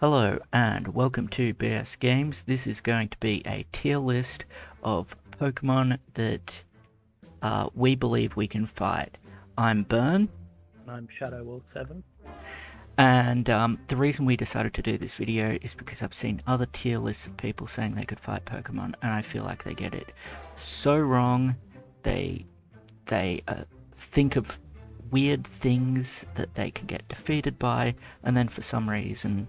Hello and welcome to BS Games. This is going to be a tier list of Pokemon that we believe we can fight. I'm Burn. And I'm Shadow7. And the reason we decided to do this video is because I've seen other tier lists of people saying they could fight Pokemon, and I feel like they get it so wrong. They think of weird things that they can get defeated by, and then for some reason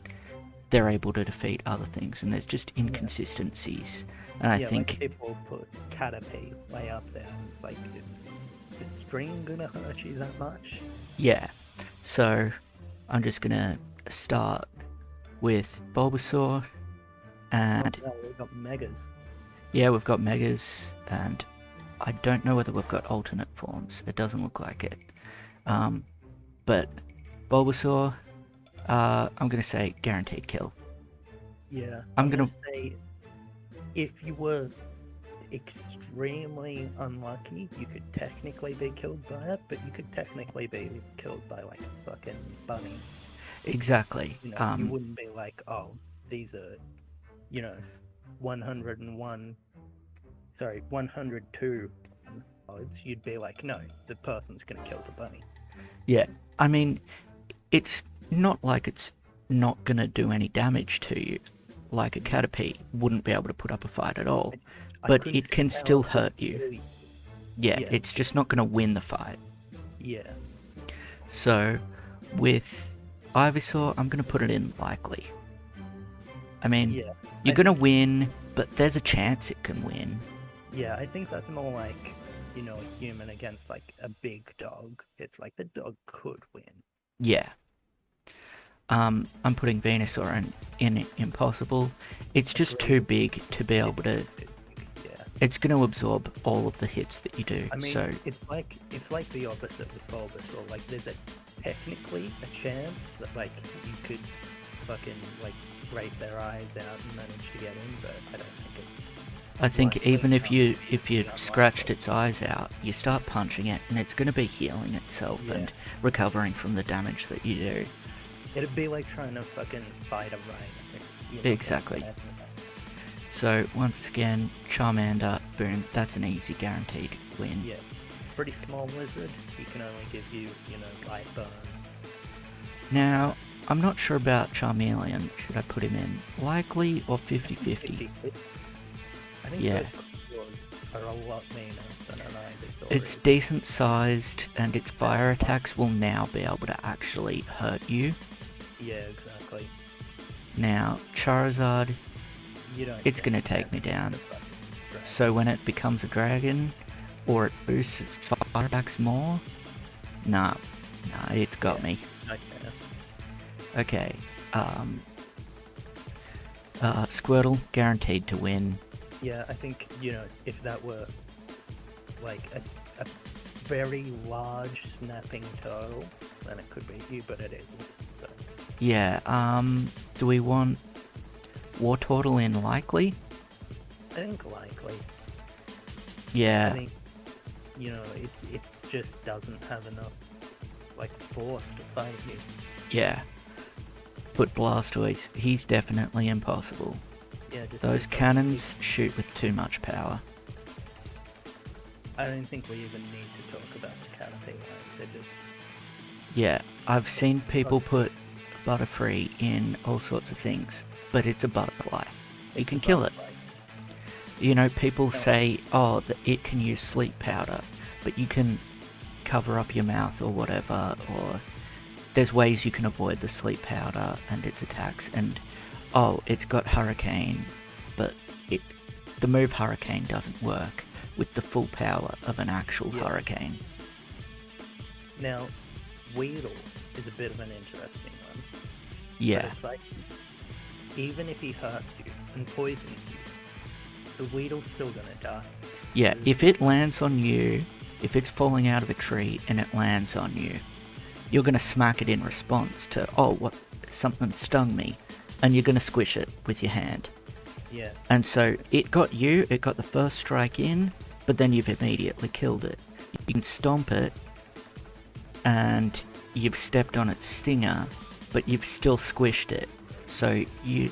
they're able to defeat other things, and there's just inconsistencies. And I think like people put Cadabra way up there, and it's like, is the string gonna hurt you that much? Yeah, so I'm just gonna start with Bulbasaur, and we've got Megas. Yeah, we've got Megas, and I don't know whether we've got alternate forms. It doesn't look like it. But Bulbasaur, I'm gonna say guaranteed kill. Yeah, I'm gonna say if you were extremely unlucky, you could technically be killed by it, but you could technically be killed by like a fucking bunny. Exactly. You know, you wouldn't be like, oh, these are, 102 odds. You'd be like, no, the person's gonna kill the bunny. Yeah, I mean, it's not like it's not gonna do any damage to you. Like a Caterpie wouldn't be able to put up a fight at all, but it can still hurt you. Yeah, it's just not gonna win the fight. Yeah. So, with Ivysaur, I'm gonna put it in likely. I mean, you're gonna win, but there's a chance it can win. Yeah, I think that's more like, a human against like a big dog. It's like the dog could win. Yeah. I'm putting Venusaur in impossible. It's just too big to be able to. Yeah. It's going to absorb all of the hits that you do. I mean, so it's like the opposite with Bulbasaur. Like, there's technically a chance that like you could fucking like scrape their eyes out and manage to get in, but I don't think it's. I think even if you scratched its eyes out, you start punching it, and it's going to be healing itself and recovering from the damage that you do. It'd be like trying to fucking fight a rhino. Exactly. So once again, Charmander, boom, that's an easy guaranteed win. Yeah. Pretty small lizard, he can only give you, light burns. Now, I'm not sure about Charmeleon. Should I put him in likely or 50-50? I think those are a lot meaner than an Ivysaur. It's decent sized, and its fire attacks will now be able to actually hurt you. Yeah, exactly. Now, Charizard, it's gonna take me down. So when it becomes a dragon, or it boosts its fire attacks more, nah, it's got me. Okay, Squirtle, guaranteed to win. Yeah, I think, if that were like a very large snapping turtle, then it could beat you, but it isn't. So. Yeah, do we want Wartortle in likely? I think likely. Yeah. I think, it just doesn't have enough, like, force to fight you. Yeah. But Blastoise, he's definitely impossible. Yeah, those cannons shoot with too much power. I don't think we even need to talk about the Caterpie. They're just... Yeah, I've seen people put Butterfree in all sorts of things, but it's a butterfly. You can kill it. People say, oh, that it can use sleep powder, but you can cover up your mouth or whatever, or there's ways you can avoid the sleep powder and its attacks, and oh, it's got Hurricane, but the move Hurricane doesn't work with the full power of an actual Hurricane. Now, Weedle is a bit of an interesting one. Yeah. But it's like, even if he hurts you and poisons you, the Weedle's still gonna die. Yeah, if it lands on you, if it's falling out of a tree and it lands on you, you're gonna smack it in response to, oh, what, something stung me. And you're going to squish it with your hand. Yeah. And so it got the first strike in, but then you've immediately killed it. You can stomp it, and you've stepped on its stinger, but you've still squished it. so you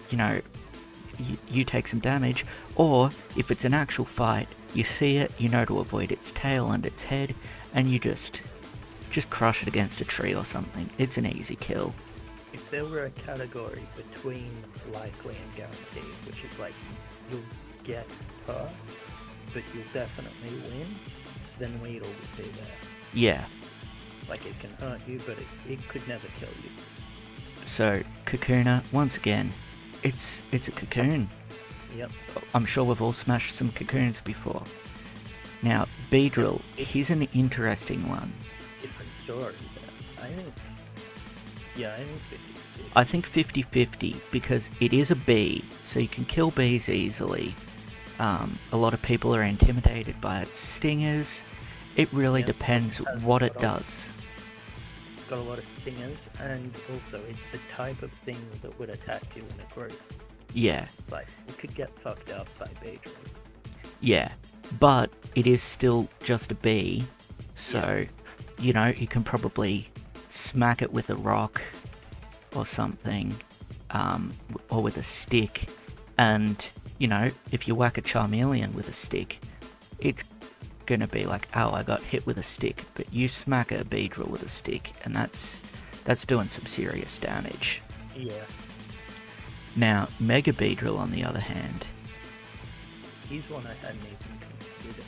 take some damage, or if it's an actual fight, you see it, you know to avoid its tail and its head, and you just crush it against a tree or something. It's an easy kill. If there were a category between likely and guaranteed, which is like you'll get hurt, but you'll definitely win, then Weedle would be there. Yeah. Like it can hurt you, but it could never kill you. So, Kakuna, once again, it's a Cocoon. Yep. I'm sure we've all smashed some Cocoons before. Now, Beedrill, he's an interesting one. Different story there. I think 50-50. I think 50-50 because it is a bee, so you can kill bees easily. A lot of people are intimidated by its stingers. It really depends what it does. It's got a lot of stingers, and also it's the type of thing that would attack you in a group. Yeah. It's like, you could get fucked up by Beedrill. Yeah, but it is still just a bee, so, you can probably smack it with a rock or something, or with a stick, and, if you whack a Charmeleon with a stick, it's gonna be like, oh, I got hit with a stick, but you smack a Beedrill with a stick, and that's doing some serious damage. Yeah. Now, Mega Beedrill, on the other hand, he's one I hadn't even considered.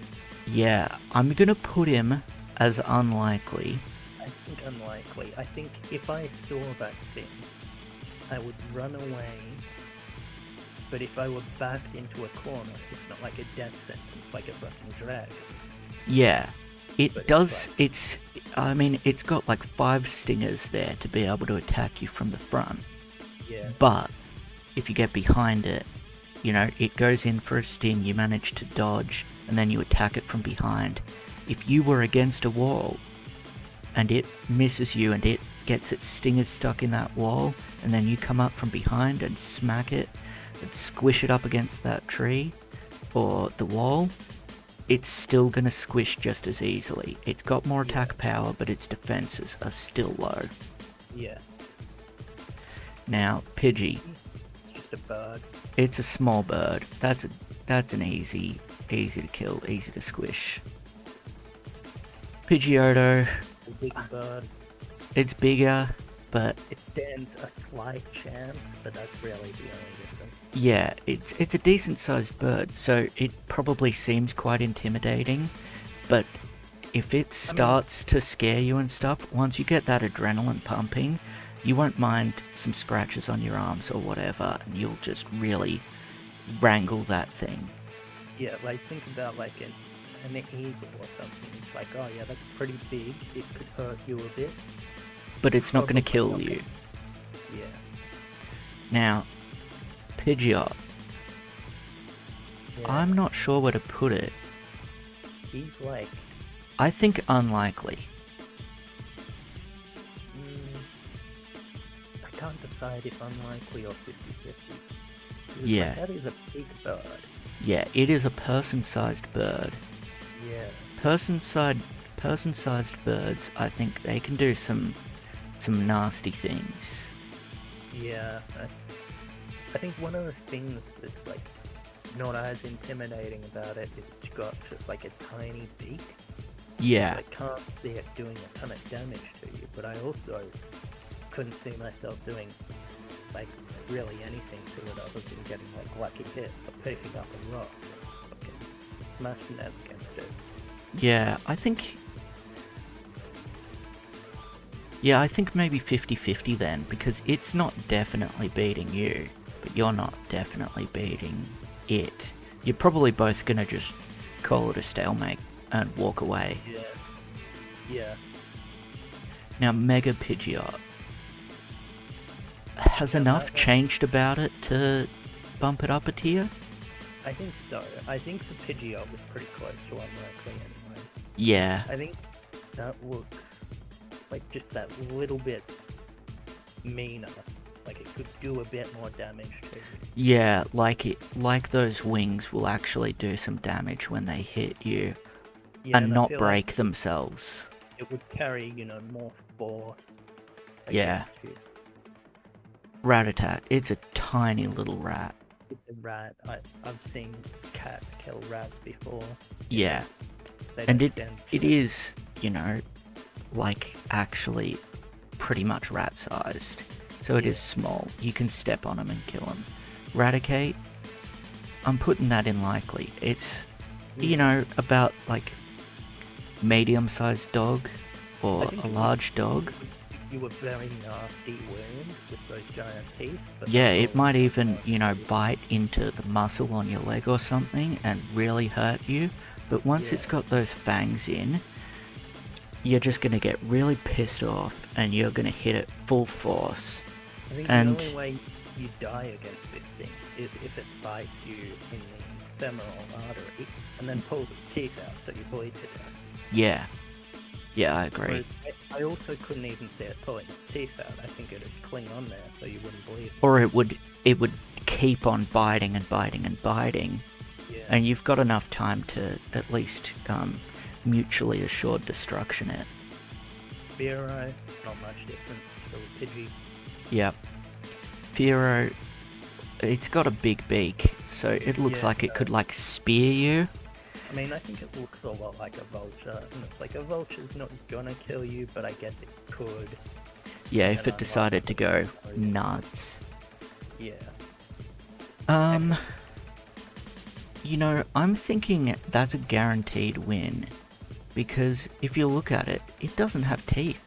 Yeah, I'm gonna put him as unlikely. I think unlikely. I think if I saw that thing, I would run away. But if I were backed into a corner, it's not like a death sentence, like a fucking drag. Yeah, it But does. It's got like 5 stingers there to be able to attack you from the front. Yeah. But if you get behind it, it goes in for a sting, you manage to dodge, and then you attack it from behind. If you were against a wall, and it misses you, and it gets its stingers stuck in that wall, and then you come up from behind and smack it, and squish it up against that tree, or the wall, it's still gonna squish just as easily. It's got more attack power, but its defenses are still low. Yeah. Now, Pidgey. It's just a bird. It's a small bird. That's an easy to kill, easy to squish. Pidgeotto. A big bird. It's bigger, but It stands a slight chance, but that's really the only difference. yeah, it's a decent sized bird, so it probably seems quite intimidating, but if it starts to scare you and stuff, once you get that adrenaline pumping, you won't mind some scratches on your arms or whatever, and you'll just really wrangle that thing. Yeah, like think about like an eagle or something. It's like, oh yeah, that's pretty big. It could hurt you a bit. But it's not going to Probably kill not you. Yeah. Now, Pidgeot. Yeah. I'm not sure where to put it. He's like, I think unlikely. I can't decide if unlikely or 50-50. Yeah. Like, that is a big bird. Yeah, it is a person-sized bird. Yeah. Person-sized birds, I think they can do some nasty things. Yeah. I think one of the things that's like not as intimidating about it is it's got just like a tiny beak. Yeah. I can't see it doing a ton of damage to you, but I also couldn't see myself doing like really anything to it other than getting like lucky hits or picking up a rock. Okay. Smashing that against it. Yeah, I think maybe 50-50 then, because it's not definitely beating you, but you're not definitely beating it. You're probably both gonna just call it a stalemate and walk away. Yeah. Yeah. Now, Mega Pidgeot. Has enough changed about it to bump it up a tier? I think so. I think the Pidgeot was pretty close to unlikely anyway. Yeah. I think that looks like just that little bit meaner. Like it could do a bit more damage to you. Yeah, like those wings will actually do some damage when they hit you, Yeah, and I not feel break like themselves. it would carry, more force Yeah. against you. Rattata. It's a tiny little rat. It's a rat. I've seen cats kill rats before. Yeah. They And don't it stand it shit. is, you know, like actually pretty much rat-sized. So it is Yeah. small. You can step on them and kill them. Raticate, I'm putting that in likely. It's, you Yeah. know, about like medium-sized dog I or think a it large dog. would give you a very nasty wound with those giant teeth. But Yeah, that's it all might it even, does. you know, bite into the muscle on your leg or something and really hurt you. But once Yeah. it's got those fangs in, you're just gonna get really pissed off and you're gonna hit it full force. I think And the only way you die against this thing is if it bites you in the femoral artery and then pulls its teeth out so you bleed to death. yeah, I agree. Whereas I also couldn't even see it pulling its teeth out. I think it'd cling on there so you wouldn't bleed. Or it would keep on biting and biting and biting, Yeah. and you've got enough time to at least mutually assured destruction it. Fearow, not much different. Still a Pidgey. Yep. Fearow, it's got a big beak, so it looks Yeah, like it could like spear you. I mean, I think it looks a lot like a vulture, and it's like a vulture's not gonna kill you, but I guess it could. Yeah, And if it I'm decided to like, go oh, nuts. Yeah. You know, I'm thinking that's a guaranteed win, because if you look at it, it doesn't have teeth.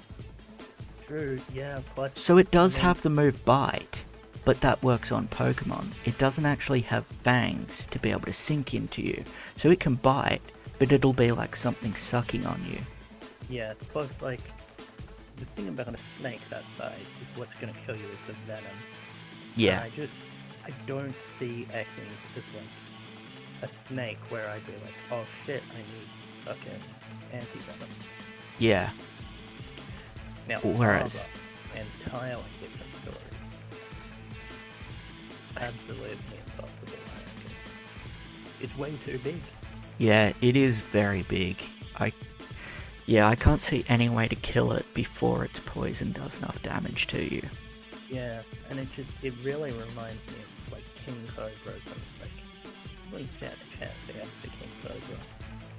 True, yeah, plus... So it does I mean, have the move Bite, but that works on Pokemon. It doesn't actually have fangs to be able to sink into you. So it can bite, but it'll be like something sucking on you. Yeah, plus, like, the thing about a snake that size is what's gonna kill you is the venom. Yeah, And I don't see Ekans as, like, a snake where I'd be like, oh shit, I need fucking anti-venom. yeah. Now, Whereas- Cadabra, entirely different story. Absolutely impossible, I reckon. It's way too big. Yeah, it is very big. I can't see any way to kill it before its poison does enough damage to you. Yeah, and it really reminds me of, like, King Cobra from, like, at least stand a chance against the King Cobra.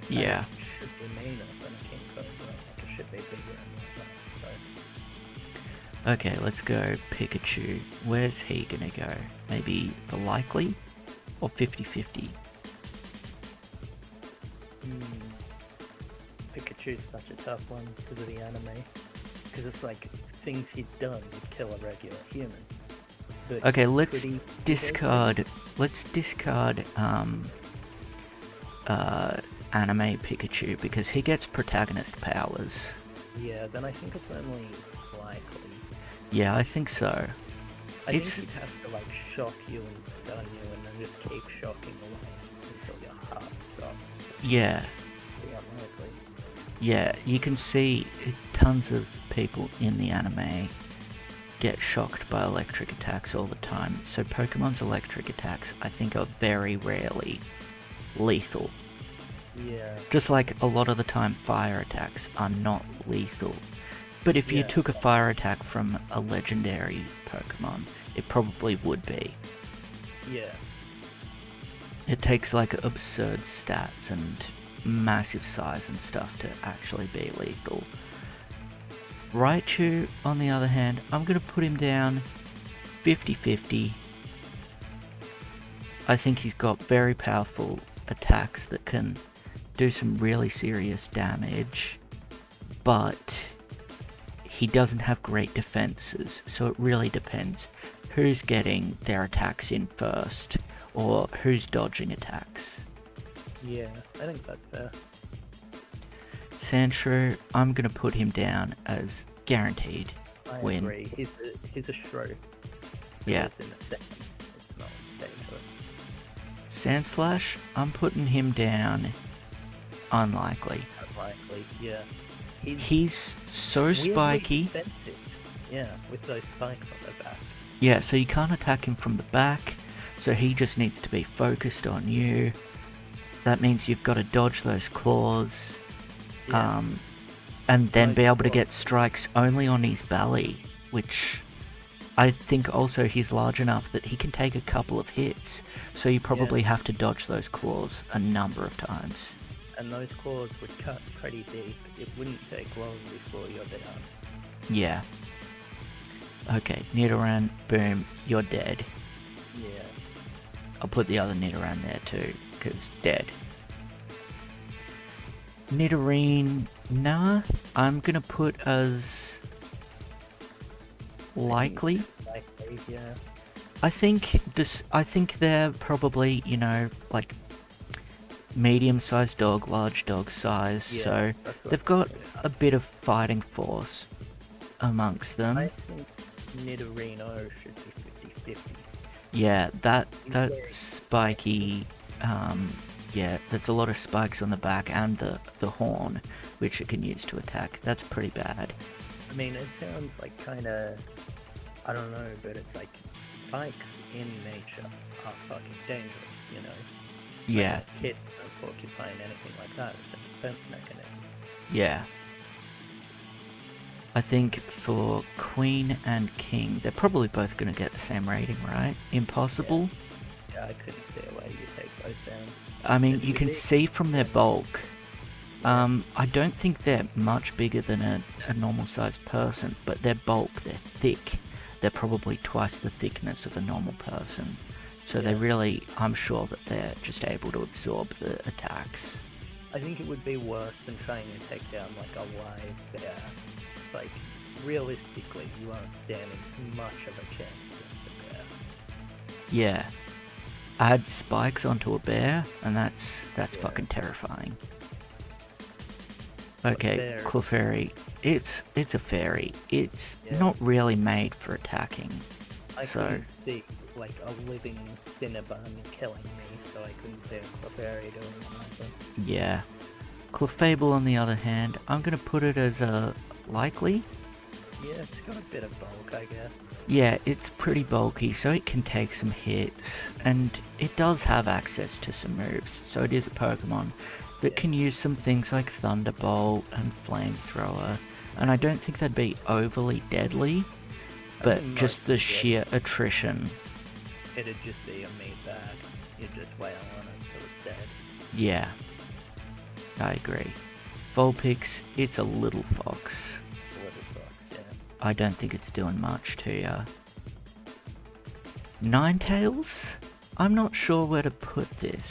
Yeah. And it should be meaner than a King Cobra, like, it should be bigger and whatnot, so... Okay, let's go Pikachu. Where's he gonna go? Maybe the likely? Or 50-50? Pikachu's such a tough one because of the anime. Because it's like, things he's done would kill a regular human. But Okay, could let's he- discard anime Pikachu because he gets protagonist powers. Yeah, then I think it's only likely. Yeah, I think so. I It's- think he'd have to, like, shock you and stun you and then just keep shocking away until your heart stops. Yeah, Pretty unlikely. yeah, you can see tons of people in the anime get shocked by electric attacks all the time. So Pokemon's electric attacks, I think, are very rarely lethal. Yeah. Just like a lot of the time fire attacks are not lethal. But if you Yeah. took a fire attack from a legendary Pokemon, it probably would be. Yeah. It takes like absurd stats and massive size and stuff to actually be lethal. Raichu, on the other hand, I'm going to put him down 50-50. I think he's got very powerful attacks that can do some really serious damage, but he doesn't have great defenses, so it really depends who's getting their attacks in first, or who's dodging attacks. Yeah, I think that's fair. Sandshrew, I'm gonna put him down as guaranteed I win. agree. He's a shrew. Yeah. It's in the second. It's not dangerous. Sandslash, I'm putting him down unlikely. Unlikely, yeah. He's so weirdly spiky. defensive. Yeah, with those spikes on the back. Yeah, so you can't attack him from the back, so he just needs to be focused on you. That means you've got to dodge those claws, Yeah. and then Like be able to what? get strikes only on his belly, which I think also he's large enough that he can take a couple of hits, so you probably have to dodge those claws a number of times. And those claws would cut pretty deep. It wouldn't take long before you're down. Yeah. Okay, Nidoran, boom, you're dead. Yeah. I'll put the other Nidoran there too, because dead. Nidorine, nah, I'm gonna put as likely. Likely, yeah. I think they're probably, you know, like medium-sized dog, large dog size, Yeah, so they've got a bit of fighting force amongst them. I think Nidorino should be 50-50. Yeah, that spiky, yeah, there's a lot of spikes on the back and the horn, which it can use to attack. That's pretty bad. I mean, it sounds like kinda, I don't know, but it's like spikes in nature are fucking dangerous, you know? Yeah. Like a hit, a porcupine, anything like that, it's a defense mechanism. Yeah. I think for Queen and King, they're probably both going to get the same rating, right? Impossible? Yeah, I couldn't see a way you take both down. I mean, you can see from their bulk. I don't think they're much bigger than a normal-sized person, but their bulk, they're thick. They're probably twice the thickness of a normal person. So they really, I'm sure that they're just able to absorb the attacks. I think it would be worse than trying to take down like a live bear. Like, realistically, you aren't standing much of a chance against a bear. Yeah. Add spikes onto a bear, and that's fucking terrifying. Okay, Clefairy. It's a fairy. It's not really made for attacking. I couldn't see like a living Cinnabon killing me, so I couldn't see a Clefairy doing it either. Yeah. Clefable, on the other hand, I'm gonna put it as a likely. Yeah, it's got a bit of bulk, I guess. Yeah, it's pretty bulky, so it can take some hits, and it does have access to some moves, so it is a Pokemon that can use some things like Thunderbolt and Flamethrower, and I don't think they'd be overly deadly, but just the sheer attrition. It'd just be a meat bag. You'd just wail on it till it's dead. Yeah, I agree. Vulpix, it's a little fox. It's a little fox, yeah. I don't think it's doing much to ya. Ninetales? I'm not sure where to put this.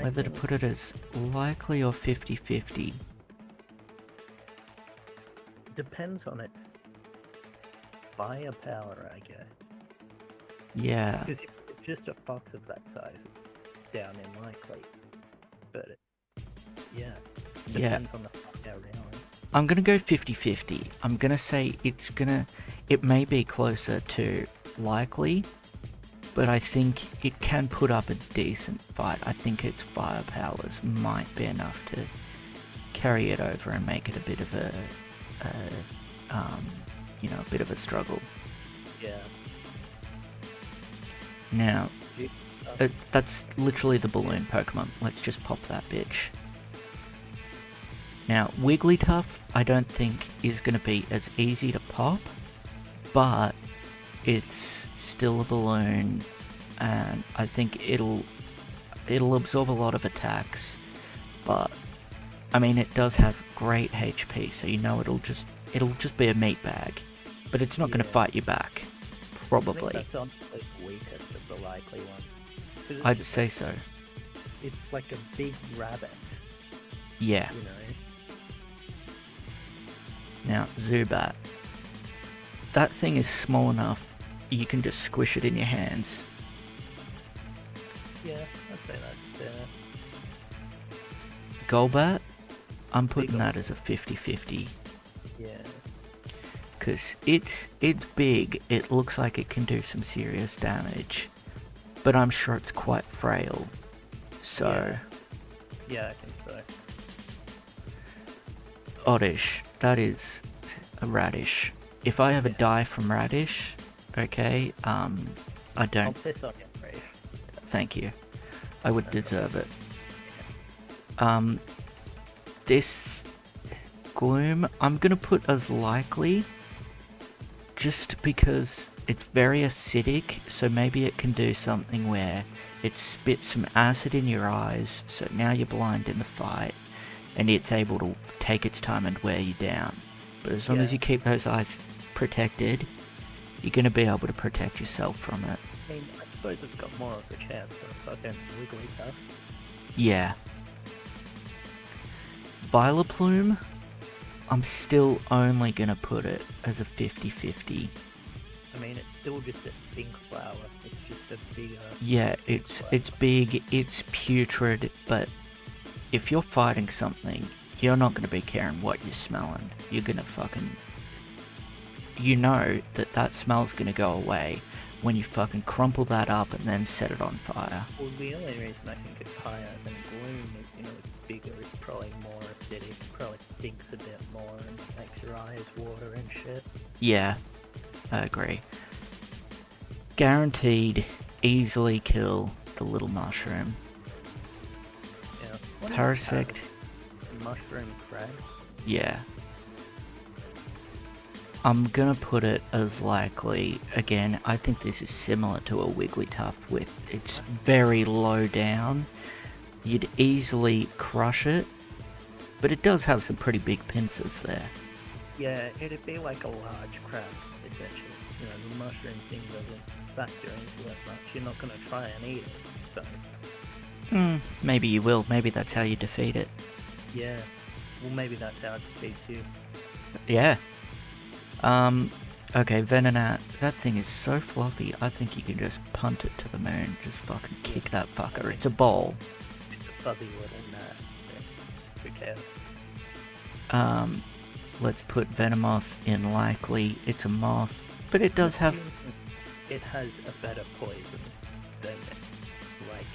Whether to put it as likely or 50-50. Depends on its firepower, I guess. Yeah. Because if it's just a fox of that size, it's down in likely. But depends on the fire, really. I'm gonna go 50-50. I'm gonna say it may be closer to likely, but I think it can put up a decent fight. I think its firepowers might be enough to carry it over and make it a bit of a bit of a struggle. Yeah. Now, that's literally the balloon Pokemon. Let's just pop that bitch. Now, Wigglytuff, I don't think is going to be as easy to pop, but it's still a balloon, and I think it'll absorb a lot of attacks, but I mean it does have great HP, so you know it'll just be a meat bag, but it's not going to fight you back, probably. I think that's on the weakest of the likely ones. I'd say so. It's like a big rabbit. Yeah. You know. Now, Zubat. That thing is small enough you can just squish it in your hands. Yeah, I'd say that's fair. Golbat, I'm putting that as a 50-50. Yeah. Because it's big, it looks like it can do some serious damage, but I'm sure it's quite frail. So... Yeah, I think so. Oddish, that is a Radish. If I ever die from Radish, okay, I don't... I'll piss on your face. Thank you. I would deserve it. This Gloom, I'm gonna put as likely, just because it's very acidic, so maybe it can do something where it spits some acid in your eyes, so now you're blind in the fight, and it's able to take its time and wear you down. But as long as you keep those eyes protected, you're going to be able to protect yourself from it. I mean, I suppose it's got more of a chance of fucking Wigglytuff. Yeah. Vileplume, I'm still only going to put it as a 50-50. I mean, it's still just a pink flower. It's just a bigger... Yeah, it's big, it's putrid, but if you're fighting something, you're not going to be caring what you're smelling. You're going to fucking... You know that smell's going to go away when you fucking crumple that up and then set it on fire. Well, the only reason I think it's higher than Gloom is, it's bigger, it's probably more acidic, probably stinks a bit more and makes your eyes water and shit. Yeah, I agree. Guaranteed, easily kill the little mushroom. Yeah. Parasect. Mushroom crab? Yeah. I'm gonna put it as likely, again, I think this is similar to a Wigglytuff with it's very low down. You'd easily crush it, but it does have some pretty big pincers there. Yeah, it'd be like a large crab, essentially. The mushroom thing doesn't factor into it much. You're not gonna try and eat it, so... Maybe you will, maybe that's how you defeat it. Yeah, well maybe that's how it defeats you. Yeah. Okay, Venonat, that thing is so fluffy, I think you can just punt it to the moon, just fucking kick that fucker, it's a ball. It's a fuzzy little gnat, who cares? Let's put Venomoth in likely, it's a moth, but it does have... It has a better poison than it. Like,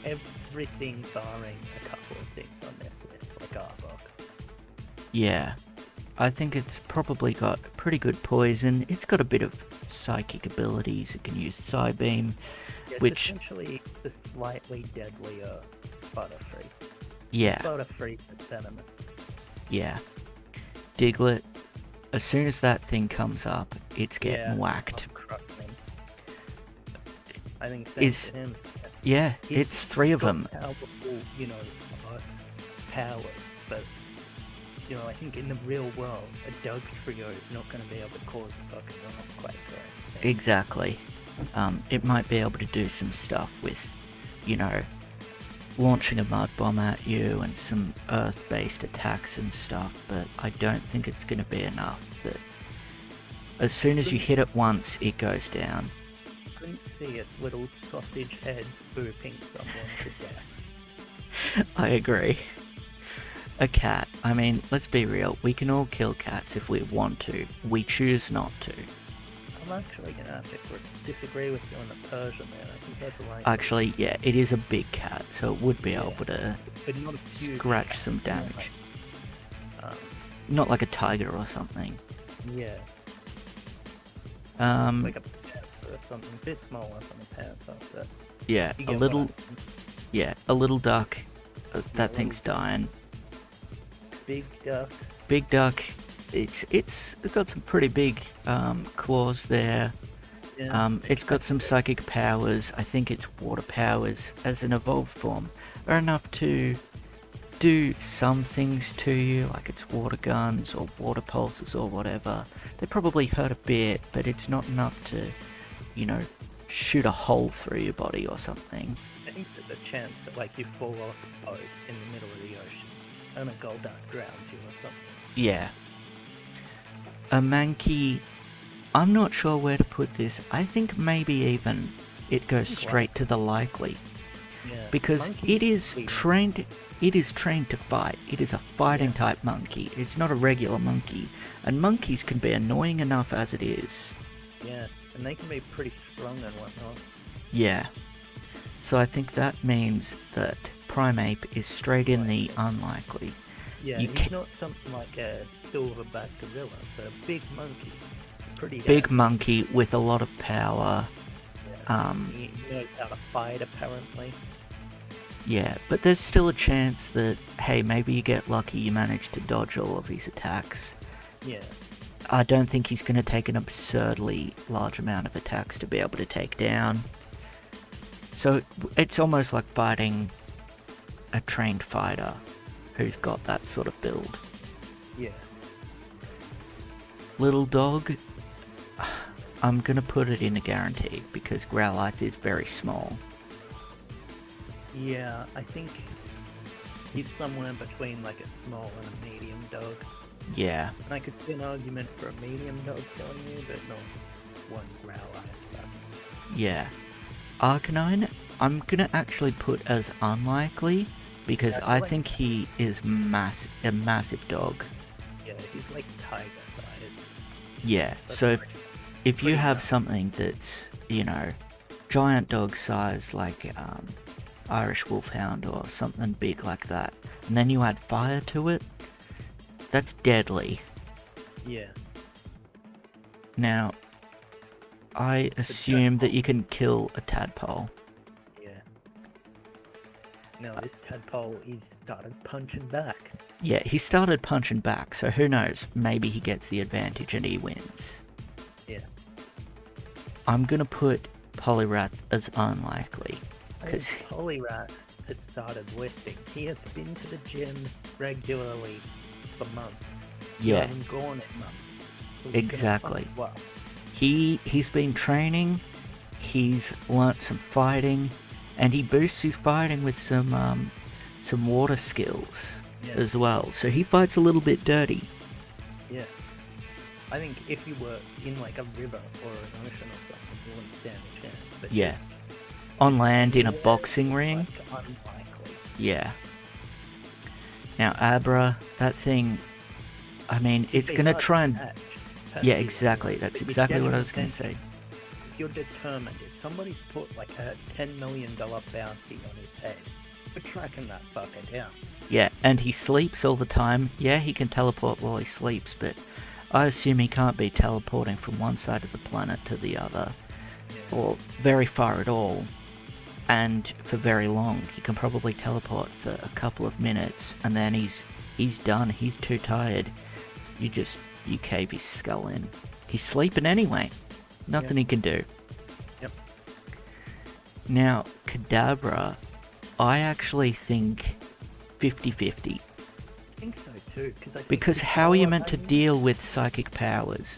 everything barring a couple of things on this list, like Arbok. Yeah. I think it's probably got pretty good poison. It's got a bit of psychic abilities. It can use Psybeam, It's which... essentially the slightly deadlier Butterfree. Yeah. Butterfree is venomous. Yeah. Diglett, as soon as that thing comes up, it's getting whacked. I think same to him. Yeah, it's three of them. Powerful, powers, but I think in the real world, a Doug trio is not going to be able to cause a fucking earthquake or anything. Exactly. It might be able to do some stuff with, launching a mud bomb at you and some earth-based attacks and stuff, but I don't think it's going to be enough. But as soon as you hit it once, it goes down. Couldn't see its little sausage head booping someone to death. I agree. A cat. I mean, let's be real. We can all kill cats if we want to. We choose not to. I'm actually going to have to disagree with you on the Persian there. I think that's a likely. Actually, yeah, it is a big cat, so it would be able to but not a huge scratch cat, some damage. Not like a tiger or something. Yeah. Like a panther or something. A bit smaller than a panther, but... Yeah, a little... Yeah, a little duck. That thing's dying. Big duck. Big duck. It's got some pretty big claws there. Yeah. It's got some psychic powers. I think its water powers as an evolved form are enough to do some things to you, like its water guns or water pulses or whatever. They probably hurt a bit, but it's not enough to, shoot a hole through your body or something. I think there's a chance that you fall off a boat in the middle of the ocean and a Golduck drowns you or something. Yeah. A Mankey, I'm not sure where to put this. I think maybe even it goes straight to the likely. Yeah. Because it is trained to fight. It is a fighting type monkey. It's not a regular monkey. And monkeys can be annoying enough as it is. Yeah, and they can be pretty strong and whatnot. Yeah. So I think that means that Primeape is straight in the unlikely. Yeah, he's not something like a silverback gorilla, but a big monkey. Pretty big monkey with a lot of power. Yeah. He knows how to fight, apparently. Yeah, but there's still a chance that, hey, maybe you get lucky, you manage to dodge all of his attacks. Yeah. I don't think he's going to take an absurdly large amount of attacks to be able to take down. So it's almost like fighting a trained fighter who's got that sort of build. Yeah. Little dog, I'm going to put it in a guarantee because Growlithe is very small. Yeah, I think he's somewhere between like a small and a medium dog. Yeah. And I could see an argument for a medium dog killing you, but not one Growlithe. Yeah. Arcanine, I'm gonna actually put as unlikely because Yeah, I like think he is a massive dog. Yeah, he's like tiger sized. Yeah, That's so pretty- if you pretty have tough. something that's, you know, giant dog size like Irish Wolfhound or something big like that, and then you add fire to it, that's deadly. Yeah. Now, I assume that you can kill a tadpole. Yeah. No, this tadpole, he started punching back. Yeah, he started punching back, so who knows, maybe he gets the advantage and he wins. Yeah. I'm gonna put Poliwrath as unlikely. Because Poliwrath has started lifting. He has been to the gym regularly for months. Yeah, He hasn't gone in months. So he's gonna exactly. fight well. He's been training, he's learnt some fighting, and he boosts his fighting with some water skills Yeah. as well. So he fights a little bit dirty. Yeah. I think if you were in like a river or an ocean or something, you wouldn't stand a chance. But Yeah. On land in a yeah, boxing it's, ring. like, unlikely. Yeah. Now Abra, that thing, I mean, it's It's gonna hard try to and... catch. Yeah, That's the exactly. issue. That's If you exactly get what I him was gonna attention, say. If you're determined, if somebody's put like a $10 million bounty on his head, we're tracking that fucker down. Yeah, and he sleeps all the time. Yeah, he can teleport while he sleeps, but I assume he can't be teleporting from one side of the planet to the other, Yeah. or very far at all, and for very long. He can probably teleport for a couple of minutes, and then he's done. He's too tired. You cave his skull in. He's sleeping anyway. Nothing he can do. Yep. Now, Cadabra, I actually think 50-50. I think so too, Because how are you meant to deal with psychic powers?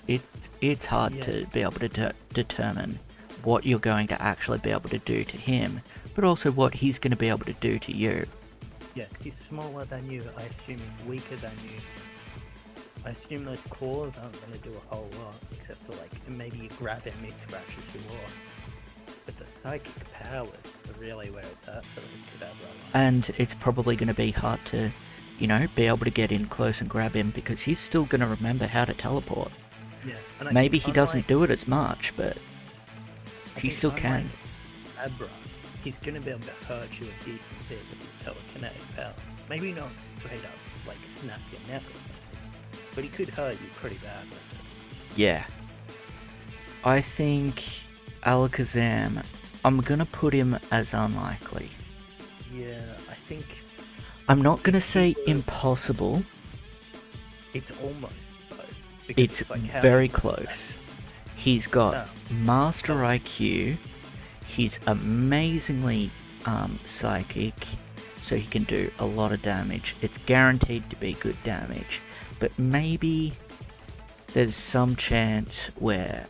It's hard Yeah. to be able to determine what you're going to actually be able to do to him, but also what he's going to be able to do to you. Yeah, he's smaller than you. I assume he's weaker than you. I assume those claws aren't going to do a whole lot, except for like maybe you grab him, he scratches you off. But the psychic powers are really where it's at for the Cadabra. And it's probably going to be hard to, you know, be able to get in close and grab him because he's still going to remember how to teleport. Yeah, and I Maybe think he doesn't unlike- do it as much, but I he think still unlike can. Cadabra, he's going to be able to hurt you a decent bit with his telekinetic power. Maybe not straight up like snap your neck or something, but he could hurt you pretty bad with it. Yeah. I think Alakazam, I'm going to put him as unlikely. Yeah, I think I'm not going to say He would- impossible. it's almost though. Because It's like how very you put close. that. He's got No. Master IQ. He's amazingly psychic, so he can do a lot of damage. It's guaranteed to be good damage, but maybe there's some chance where,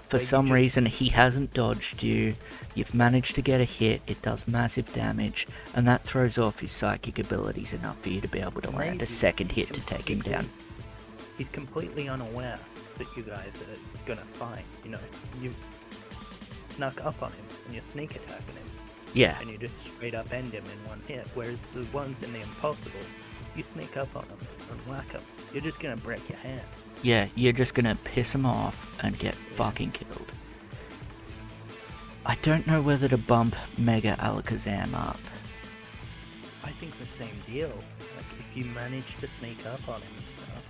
for Like, you some just- reason, he hasn't dodged you. You've managed to get a hit. It does massive damage, and that throws off his psychic abilities enough for you to be able to land a Maybe second he's hit to take him down. He's completely unaware that you guys are gonna fight. You know, you've snuck up on him and you're sneak attacking him, Yeah. and you just straight up end him in one hit. Whereas the ones in the impossible, you sneak up on them and whack them. You're just gonna break your hand. Yeah, you're just gonna piss him off and get fucking killed. I don't know whether to bump Mega Alakazam up. I think the same deal. Like if you manage to sneak up on him and stuff.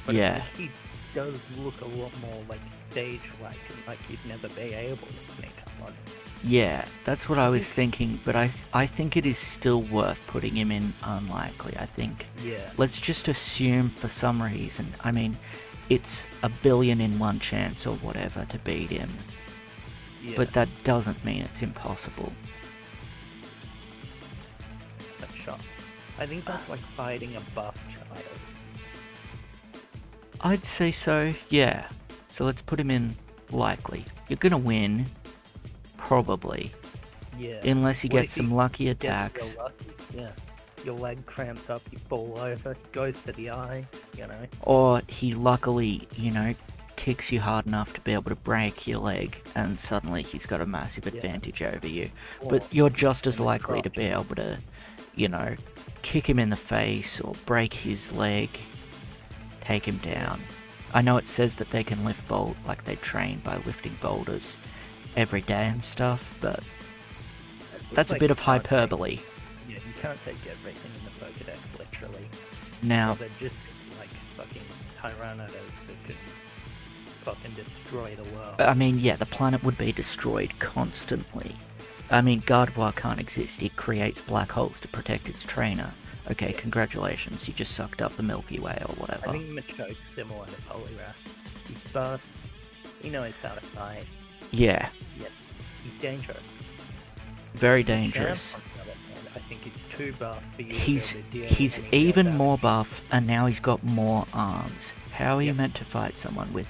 But Yeah. he does look a lot more like sage-like, and like you'd never be able to sneak up on him. Yeah, that's what I was thinking, but I think it is still worth putting him in unlikely. I think Yeah. let's just assume for some reason. I mean, it's a billion in one chance or whatever to beat him. Yeah. But that doesn't mean it's impossible. That's shot. I think that's like fighting a buff child. I'd say so, yeah. So let's put him in likely. You're gonna win, probably. Yeah. Unless you What get if you some lucky get attacks. real lucky? Yeah. Your leg cramps up, you fall over, he goes for the eye, you know. Or he luckily, kicks you hard enough to be able to break your leg, and suddenly he's got a massive advantage over you. Or But you're just as in the likely to crotch. be able to, kick him in the face or break his leg, take him down. I know it says that they can lift like they train by lifting boulders every day and stuff, but that's a like bit of you can't hyperbole. Yeah, you can't take everything in the Pokedex literally. Now, They're just like fucking Tyrannosaurs that can fucking destroy the world. I mean, yeah, the planet would be destroyed constantly. I mean, Gardevoir can't exist. It creates black holes to protect its trainer. Okay, congratulations, you just sucked up the Milky Way or whatever. I think Machoke's similar to Poliwrath. He's fast, he knows how to fight, Yeah, yet he's dangerous. very Champ, dangerous. on the other hand, I think he's too buff for you He's to be able to deal he's any real even damage. more buff, and now he's got more arms. How are you meant to fight someone with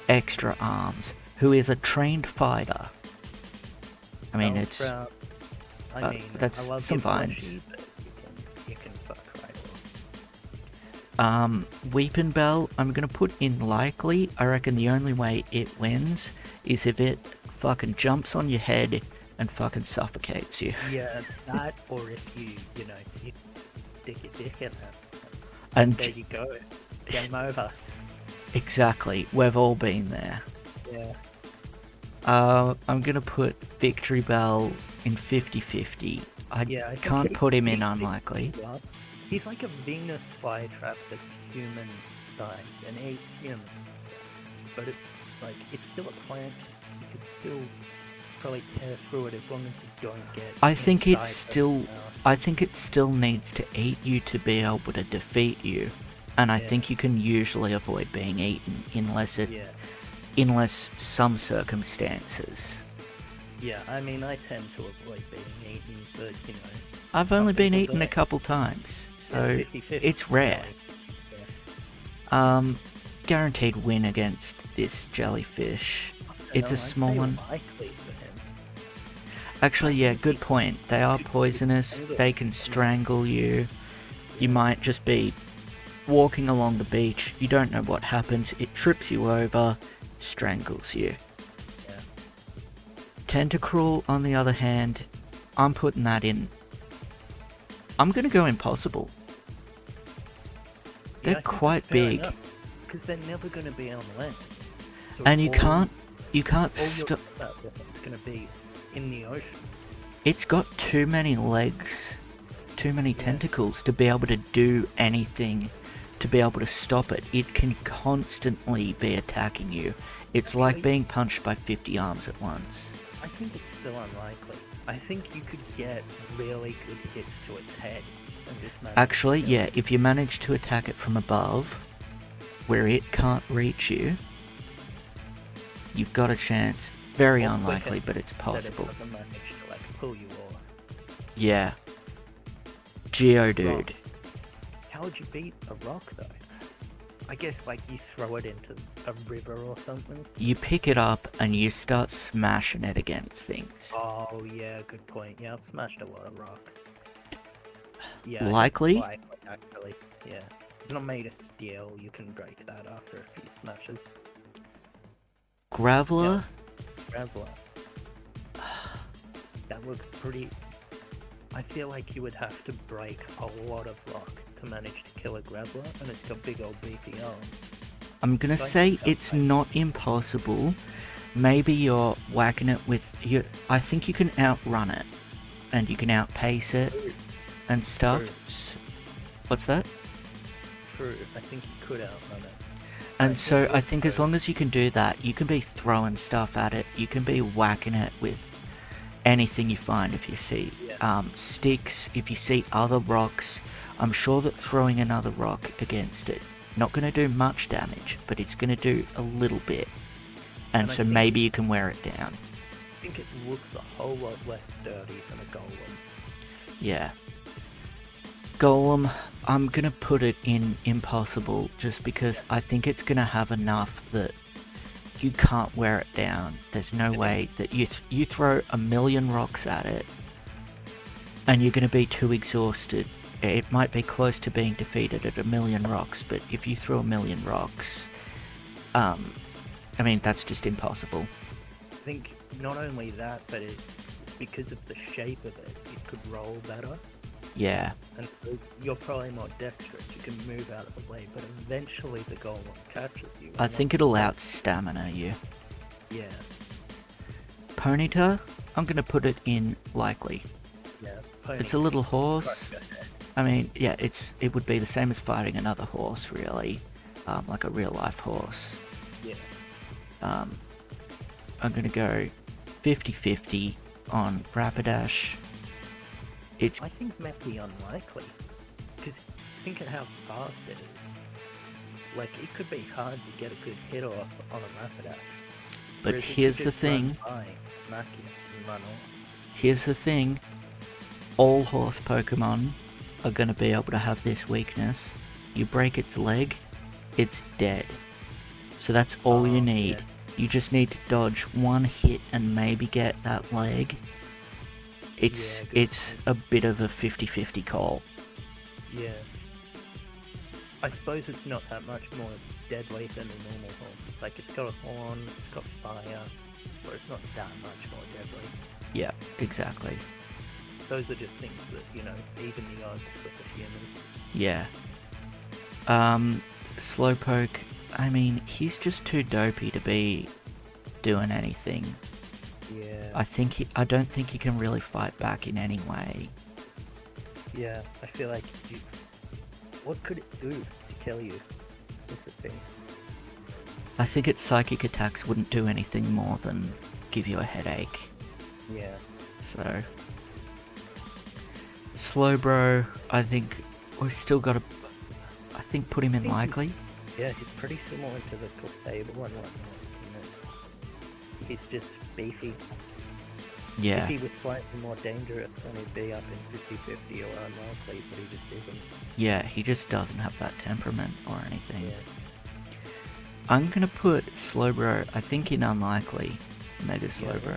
extra arms, who is a trained fighter? I mean, Well, it's... that's I love some your vines. plushie, but you can fuck right off. Weepin' Bell, I'm gonna put in likely. I reckon the only way it wins is if it fucking jumps on your head and fucking suffocates you. Yeah, that, or if you stick your dick in it. And There you go. Game over. exactly, we've all been there. Yeah. I'm gonna put Victory Bell in 50-50. I Yeah, I think can't put him in he's unlikely. He's like a Venus flytrap that's human size and 8 humans. But it's still a plant. You could still probably tear through it as long as you don't get I think inside it's of still... the mouth. I think it still needs to eat you to be able to defeat you. And I Yeah. think you can usually avoid being eaten Yeah. unless some circumstances. Yeah, I mean, I tend to avoid being eaten, but, I've only been people eaten do a it. couple times, so 50-50, it's rare. really. Guaranteed win against this jellyfish. It's a I'd small say one. likely for him. Actually, yeah, good point. They are poisonous, they can strangle you. You might just be walking along the beach, you don't know what happens, it trips you over, strangles you. Yeah. Tentacruel, on the other hand, I'm putting that in. I'm gonna go impossible. They're quite big. Because they're never going to be on land. So And you all- can't all your stop. combat with it's going to be in the ocean. It's got too many legs, too many tentacles to be able to do anything, to be able to stop it. It can constantly be attacking you. It's like being punched by 50 arms at once. I think it's still unlikely. I think you could get really good hits to its head and just manage Actually, to kill yeah, it. if you manage to attack it from above, where it can't reach you, you've got a chance. Very Or unlikely, quicker, but it's that possible. it doesn't manage to pull you off. Yeah. Geodude. How would you beat a rock though? I guess you throw it into a river or something. You pick it up and you start smashing it against things. Oh yeah, good point. Yeah, I've smashed a lot of rock. Yeah, Likely? actually, yeah. It's not made of steel. You can break that after a few smashes. Graveler? Graveler. That looks pretty. I feel like you would have to break a lot of rock to manage to kill a Graveler, and it's got big old beefy arms. I'm gonna Like say that, it's like- not impossible. Maybe you're whacking it with... I think you can outrun it. And you can outpace it and stuff. True. What's that? True, I think you could outrun it. And I so think I think as also- long as you can do that, you can be throwing stuff at it. You can be whacking it with anything you find. If you see sticks, if you see other rocks, I'm sure that throwing another rock against it Yeah. not going to do much damage, but it's going to do a little bit. And And I so think maybe you can wear it down. I think it looks a whole lot less sturdy than a Golem. Yeah. Golem, I'm going to put it in Impossible just because I think it's going to have enough that you can't wear it down. There's no way that you throw a million rocks at it and you're going to be too exhausted. It might be close to being defeated at a million rocks, but if you throw a million rocks, I mean, that's just impossible. I think not only that, but because of the shape of it, it could roll better. Yeah. And so you're probably more dexterous, you can move out of the way, but eventually the Golem catches you. I think it'll out-stamina you. Yeah. Ponyta, I'm going to put it in likely. Yeah. It's a little horse. Right. I mean, yeah, it would be the same as fighting another horse, really. Like a real-life horse. Yeah. I'm going to go 50-50 on Rapidash. I think it might be unlikely, because think of how fast it is. Like, it could be hard to get a good hit off on a Rapidash. But here's the thing. Smack you and run off. Here's the thing. All horse Pokemon are going to be able to have this weakness. You break its leg, it's dead. So that's all you need. Yeah. You just need to dodge one hit and maybe get that leg. It's a bit of a 50-50 call. Yeah. I suppose it's not that much more deadly than a normal horn. Like, it's got a horn, it's got fire, but it's not that much more deadly. Yeah, exactly. Those are just things that, even the odds with the human. Yeah. Slowpoke, I mean, he's just too dopey to be doing anything. Yeah. I don't think he can really fight back in any way. Yeah, I feel like what could it do to kill you? Is the thing. I think its psychic attacks wouldn't do anything more than give you a headache. Yeah. So, Slowbro, I think we've still got to, I think, put him in likely. Yeah, he's pretty similar to the Cadabra and whatnot. He's just beefy. Yeah. If he was slightly more dangerous, then he'd be up in 50-50 or unlikely, but he just isn't. Yeah, he just doesn't have that temperament or anything. Yeah. I'm gonna put Slowbro, I think, in unlikely. Mega Slowbro.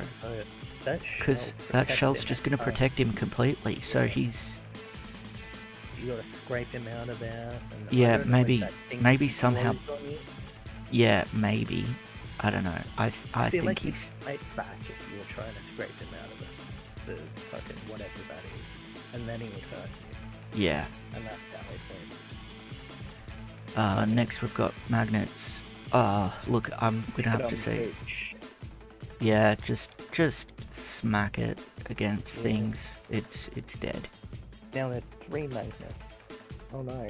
Because that shell's just gonna protect him completely, so he's... You gotta scrape him out of there. And yeah, maybe somehow... Yeah, maybe. I don't know. I think like he's... fight back if you were trying to scrape him out of the fucking whatever that is. And then he would hurt you. Yeah. And that's how it works. Next we've got Magnets. Look, I'm gonna have to say... Yeah, just smack it against things. It's dead. Now there's 3 magnets. Oh no.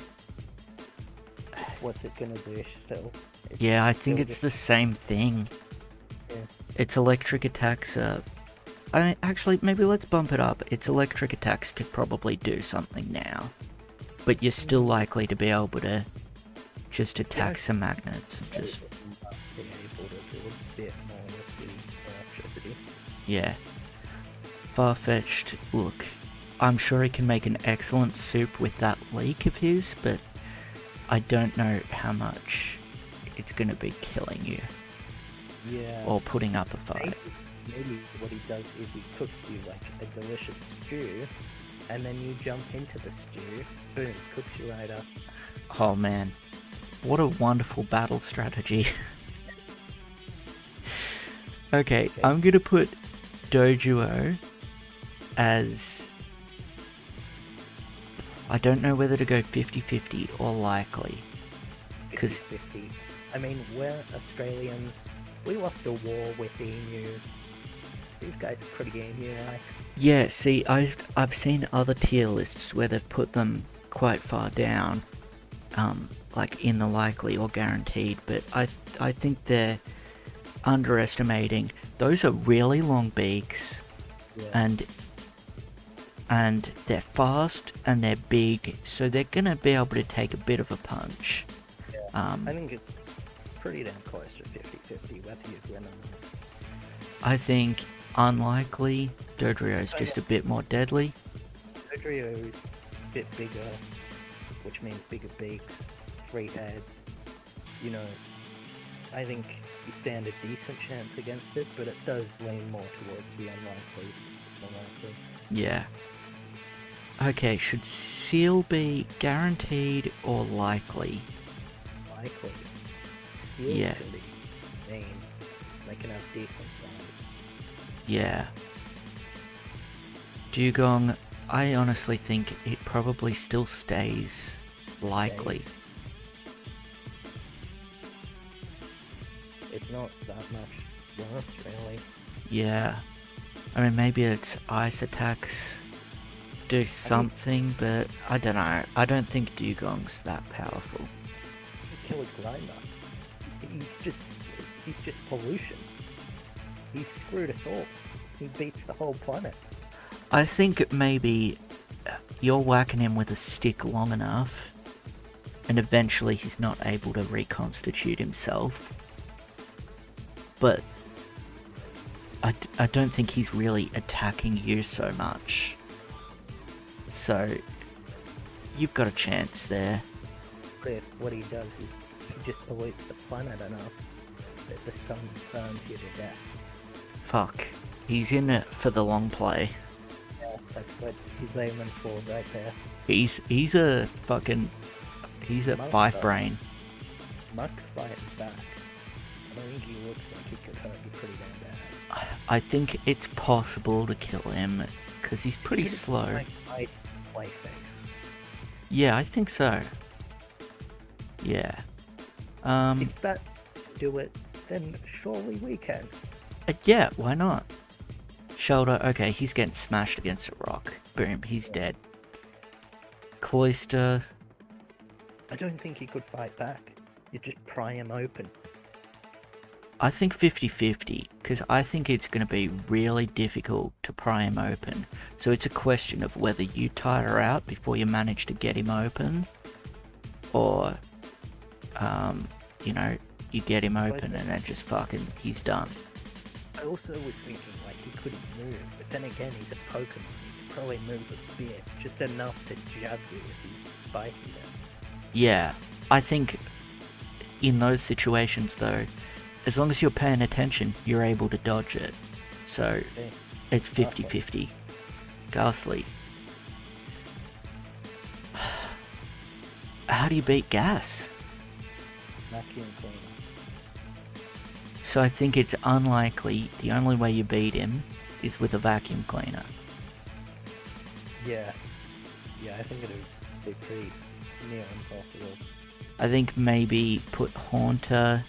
What's it gonna do still? Yeah, I think it's the same thing. Yeah. Its electric attacks are... I mean, actually, maybe let's bump it up. Its electric attacks could probably do something now. But you're still likely to be able to just attack some magnets and just... be able to do a bit more with the electricity. Yeah. Farfetch'd, look, I'm sure he can make an excellent soup with that leak of his, but I don't know how much it's gonna be killing you. Yeah. Or putting up a fight. Maybe what he does is he cooks you like a delicious stew, and then you jump into the stew, boom, cooks you right up. Oh man, what a wonderful battle strategy. Okay, I'm gonna put Doduo as... I don't know whether to go 50-50 or likely. 'Cause 50. I mean, we're Australians. We lost a war with the EU. These guys are pretty emu-like. yeah, see, I've seen other tier lists where they've put them quite far down, like in the likely or guaranteed, but I think they're underestimating. Those are really long beaks, Yeah. and they're fast and they're big, so they're gonna be able to take a bit of a punch. Yeah. I think it's pretty damn close to 50-50 whether you win or not. I think unlikely. Dodrio's just a bit more deadly. Dodrio is a bit bigger, which means bigger beaks, 3 heads. You know, I think you stand a decent chance against it, but it does lean more towards the unlikely. Yeah. Okay, should Seal be guaranteed or likely? Likely. Seal's Yeah. gonna be mean. They can have decent size. Yeah. Dugong, I honestly think it probably still stays likely. It's not that much worse, really. Yeah. I mean, maybe its ice attacks do something, but I don't know. I don't think Dugong's that powerful. Kill a grinder. He's just pollution. He's screwed us all. He beats the whole planet. I think maybe you're whacking him with a stick long enough, and eventually he's not able to reconstitute himself. But I don't think he's really attacking you so much. So you've got a chance there. But if what he does is he just pollutes the planet enough that the sun burns you to death. Fuck. He's in it for the long play. Yeah, that's what he's aiming for right there. He's a fucking... He's a five brain. Muck's fighting back. I don't think he looks like he could hurt you pretty damn bad. I think it's possible to kill him, because he's pretty slow. Like play face. Yeah, I think so. Yeah. If that do it, then surely we can. Yeah, why not? Shoulder, okay, he's getting smashed against a rock. Boom, he's dead. Cloister. I don't think he could fight back. You just pry him open. I think 50-50, because I think it's going to be really difficult to pry him open. So it's a question of whether you tire out before you manage to get him open, or, you know, you get him open and then just fucking, he's done. I also was thinking, like, he couldn't move, but then again, he's a Pokemon. He could probably move a bit, just enough to jab you if he's spiky then. Yeah, I think in those situations, though, as long as you're paying attention, you're able to dodge it. So, it's 50-50. Ghastly. How do you beat Gas? Vacuum cleaner. So I think it's unlikely. The only way you beat him is with a vacuum cleaner. Yeah. Yeah, I think it would be pretty near impossible. I think maybe put Haunter...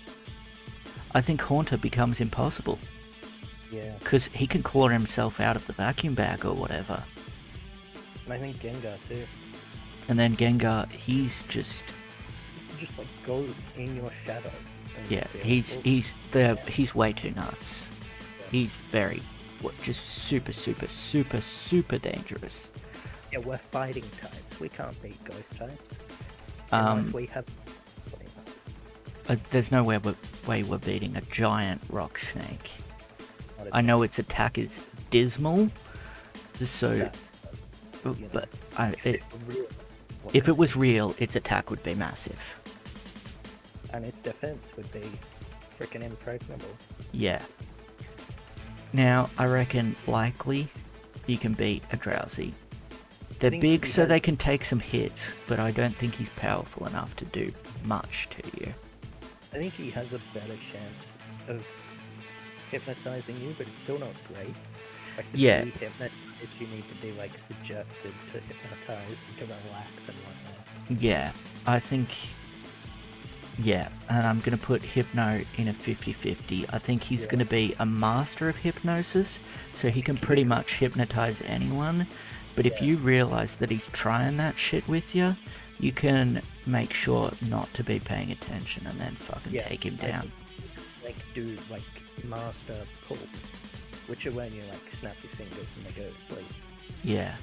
I think Haunter becomes impossible. Yeah. Because he can claw himself out of the vacuum bag or whatever. And I think Gengar too. And then Gengar, he's just... You can just like go in your shadow. Yeah, he's way too nuts. Yeah. He's very... just super dangerous. Yeah, we're fighting types. We can't beat ghost types. Um, we have... there's no way we're beating a giant rock snake. I know its attack is dismal, so... But if it was real, its attack would be massive. And its defense would be freaking impregnable. Yeah. Now, I reckon likely you can beat a Drowsy. They're big so they can take some hits, but I don't think he's powerful enough to do much to you. I think he has a better chance of hypnotizing you, but it's still not great. Like to be hypnotized, you need to be like suggested to hypnotize and to relax and whatnot. Yeah, I think... Yeah, and I'm going to put Hypno in a 50-50. I think he's going to be a master of hypnosis, so he can pretty much hypnotize anyone. But if you realize that he's trying that shit with you, you can make sure not to be paying attention and then fucking take him down. Like do like master pull, which are when you like snap your fingers and they go to sleep. Yeah.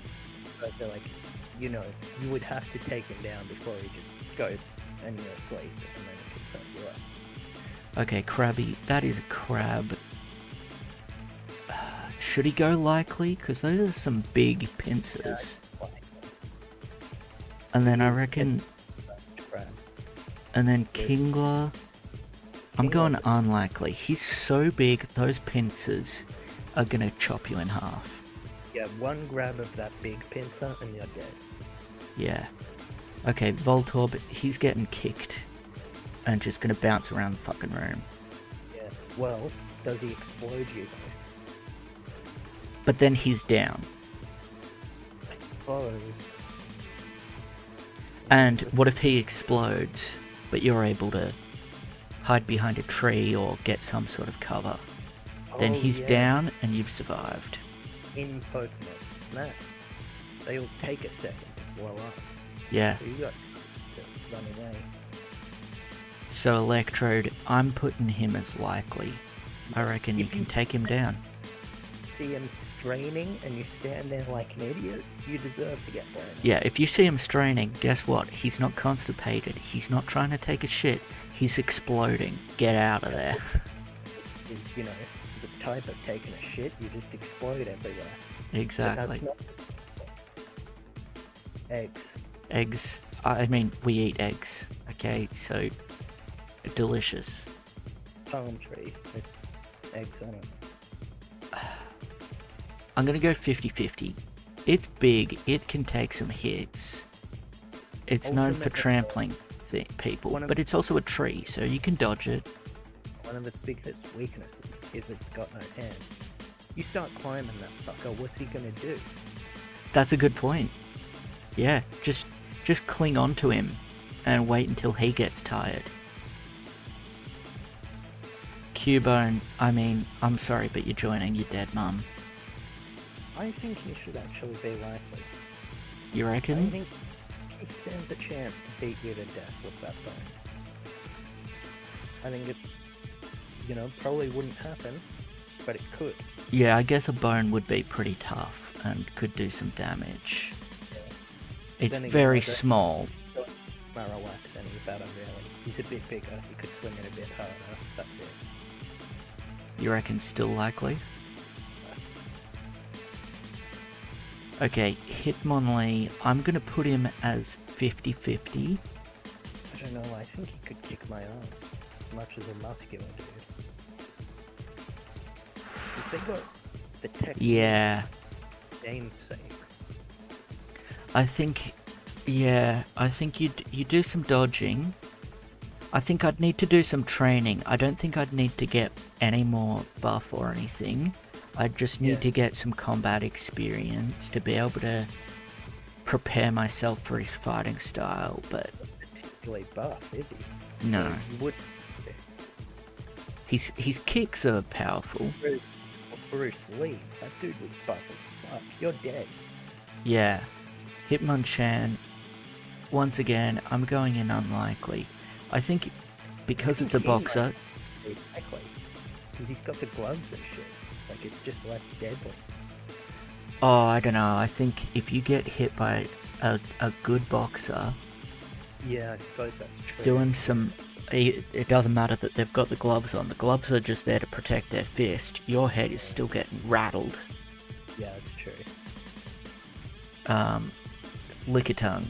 But they're like, you know, you would have to take him down before he just goes and you're asleep, and then it can turn you up. Okay, Krabby, that is a crab. Should he go likely? Because those are some big pincers. And then I reckon... Crab. And then Kingler... I'm going unlikely. He's so big, those pincers are gonna chop you in half. Yeah, one grab of that big pincer and you're dead. Yeah. Okay, Voltorb, he's getting kicked. And just gonna bounce around the fucking room. Yeah, well, does he explode you though? But then he's down. I suppose. And what if he explodes, but you're able to hide behind a tree or get some sort of cover? Then he's down and you've survived. In Pokemon Snap, they'll take a second to blow up. Yeah. So you got to run away. So Electrode, I'm putting him as likely. I reckon you can take him down. See him straining and you stand there like an idiot, you deserve to get burned. Yeah, if you see him straining, guess what? He's not constipated. He's not trying to take a shit. He's exploding. Get out of there. Is, you know, the type of taking a shit, you just explode everywhere. Exactly. But that's not... Eggs. Eggs. I mean, we eat eggs. Okay, so delicious. Palm tree with eggs on it. I'm gonna go 50-50. It's big. It can take some hits. It's known for trampling people, but it's also a tree, so you can dodge it. One of its biggest weaknesses is it's got no hands. You start climbing that fucker, what's he gonna do? That's a good point. Yeah, just cling on to him and wait until he gets tired. Cubone, I mean, I'm sorry, but you're joining your dead mum. I think he should actually be likely. You I reckon? think he stands a chance to beat you to death with that bone. I think it, you know, probably wouldn't happen, but it could. Yeah, I guess a bone would be pretty tough and could do some damage. Yeah. It's very small. Marowak, then he's better, really. He's a bit bigger, he could swing it a bit harder, that's it. You reckon still likely? Okay, Hitmonlee, I'm gonna put him as 50-50. I don't know, I think he could kick my ass, as much as a muscular dude. If they got the technique, Yeah. game's sake. I think you do some dodging. I think I'd need to do some training. I don't think I'd need to get any more buff or anything. I just need to get some combat experience to be able to prepare myself for his fighting style, but... Particularly buff, is he? No. So you would... His kicks are powerful. Bruce Lee, that dude was buff as fuck. You're dead. Yeah. Hitmonchan, once again, I'm going in unlikely. I think because it's a boxer... Exactly. Because he's got the gloves and shit. Like, it's just less deadly. Oh, I don't know. I think if you get hit by a good boxer... Yeah, I suppose that's true. Doing some... It doesn't matter that they've got the gloves on. The gloves are just there to protect their fist. Your head is still getting rattled. Yeah, that's true. Lickitung.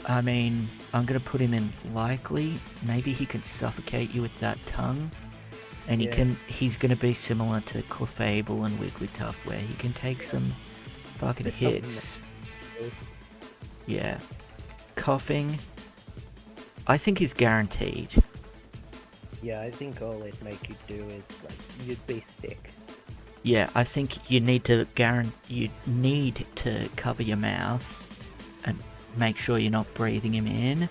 I mean, I'm gonna put him in likely. Maybe he can suffocate you with that tongue. And he's gonna be similar to Clefable and Wigglytuff, where he can take some fucking hits. Yeah. Coughing, I think is guaranteed. Yeah, I think all it'd make you do is, like, you'd be sick. Yeah, I think you need to cover your mouth and make sure you're not breathing him in,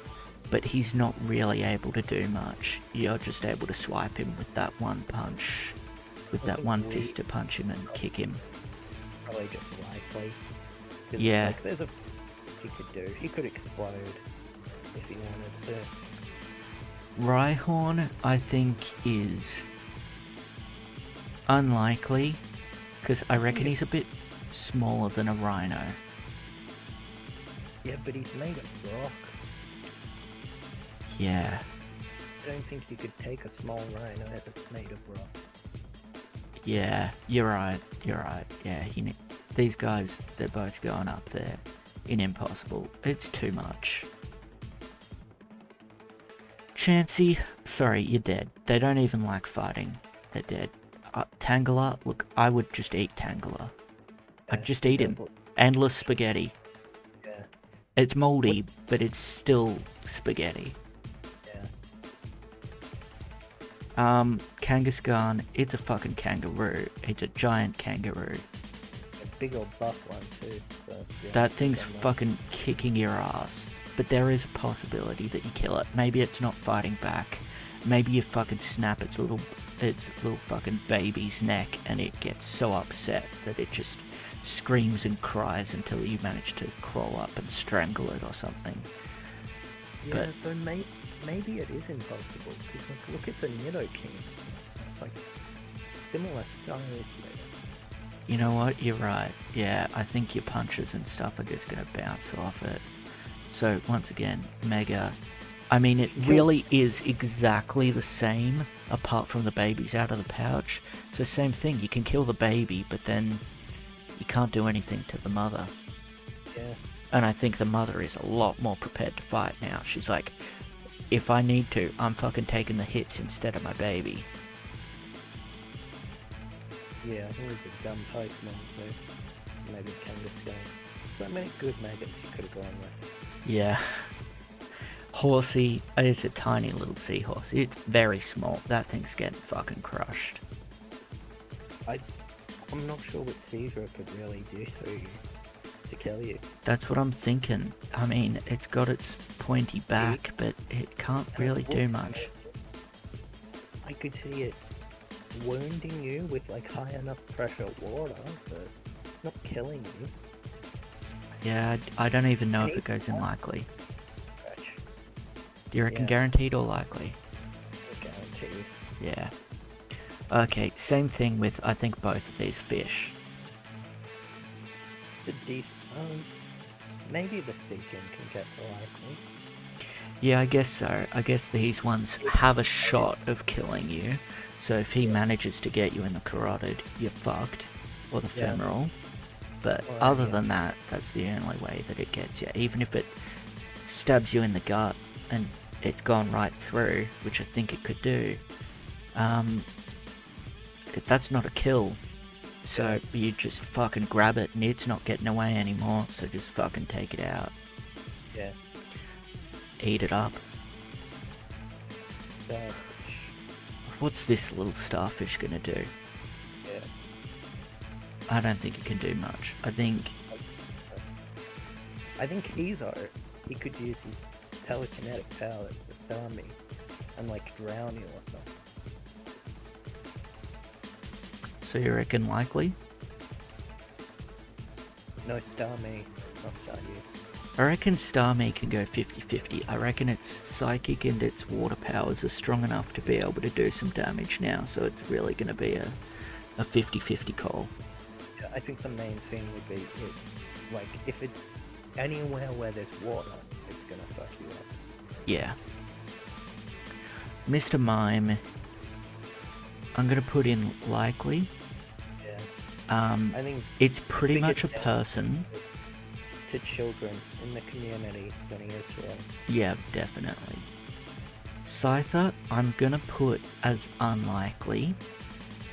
but he's not really able to do much. You're just able to swipe him with that one punch, with that one fist to punch him and kick him. Probably just likely. Yeah. Like, there's a he could do. He could explode if he wanted to. Rhyhorn, I think, is unlikely, because I reckon he's a bit smaller than a Rhino. Yeah, but he's made of rock. Yeah. I don't think you could take a small rhino that's made of rock. Yeah, you're right. Yeah, these guys, they're both going up there in impossible. It's too much. Chansey, sorry, you're dead. They don't even like fighting. They're dead. Tangela, look, I would just eat Tangela. I'd just eat him. Endless spaghetti. Yeah. It's moldy, but it's still spaghetti. Yeah. Kangaskhan, it's a fucking kangaroo. It's a giant kangaroo. A big old buff one too. So, yeah, that thing's fucking kicking your ass. But there is a possibility that you kill it. Maybe it's not fighting back. Maybe you fucking snap its little fucking baby's neck and it gets so upset that it just screams and cries until you manage to crawl up and strangle it or something. Yeah, but maybe it is impossible, because like, look at the Nidoking. It's like similar styles there. You know what, you're right. Yeah, I think your punches and stuff are just going to bounce off it. So, once again, Mega... I mean, it really is exactly the same, apart from the baby's out of the pouch. It's the same thing, you can kill the baby, but then you can't do anything to the mother. Yeah. And I think the mother is a lot more prepared to fight now. She's like, if I need to, I'm fucking taking the hits instead of my baby. Yeah, it was a dumb Pokemon, so maybe Kangaskhan. So many good Megas you could have gone with. Yeah. Horsey, it's a tiny little seahorse. It's very small. That thing's getting fucking crushed. I'm not sure what Scyther could really do to you, to kill you. That's what I'm thinking. I mean, it's got its pointy back, but it can't really do much. I could see it wounding you with like high enough pressure water, but not killing you. Yeah, I don't even know if it goes in likely. Do you reckon guaranteed or likely? Guaranteed. Yeah. Okay, same thing with, I think, both of these fish. Maybe the Seekin can get to likely. Yeah, I guess so. I guess these ones have a shot of killing you. So if he manages to get you in the carotid, you're fucked. Or the femoral. But other than that, that's the only way that it gets you. Even if it stabs you in the gut and it's gone right through, which I think it could do, that's not a kill. So you just fucking grab it and it's not getting away anymore, so just fucking take it out. Yeah. Eat it up. Starfish. What's this little starfish gonna do? Yeah. I don't think it can do much. I think he could use his telekinetic power to stun me and like drown you or something. so. You reckon likely? No, star me, not star you. I reckon Starmie can go 50-50. I reckon its psychic and its water powers are strong enough to be able to do some damage now, so it's really going to be a 50-50 call. Yeah, I think the main thing would be like if it's anywhere where there's water, it's gonna fuck you up. Yeah. Mr. Mime, I'm going to put in likely. Yeah. I think it's pretty much a person. To children in the community than he is to us. Yeah, definitely. Scyther, I'm gonna put as unlikely.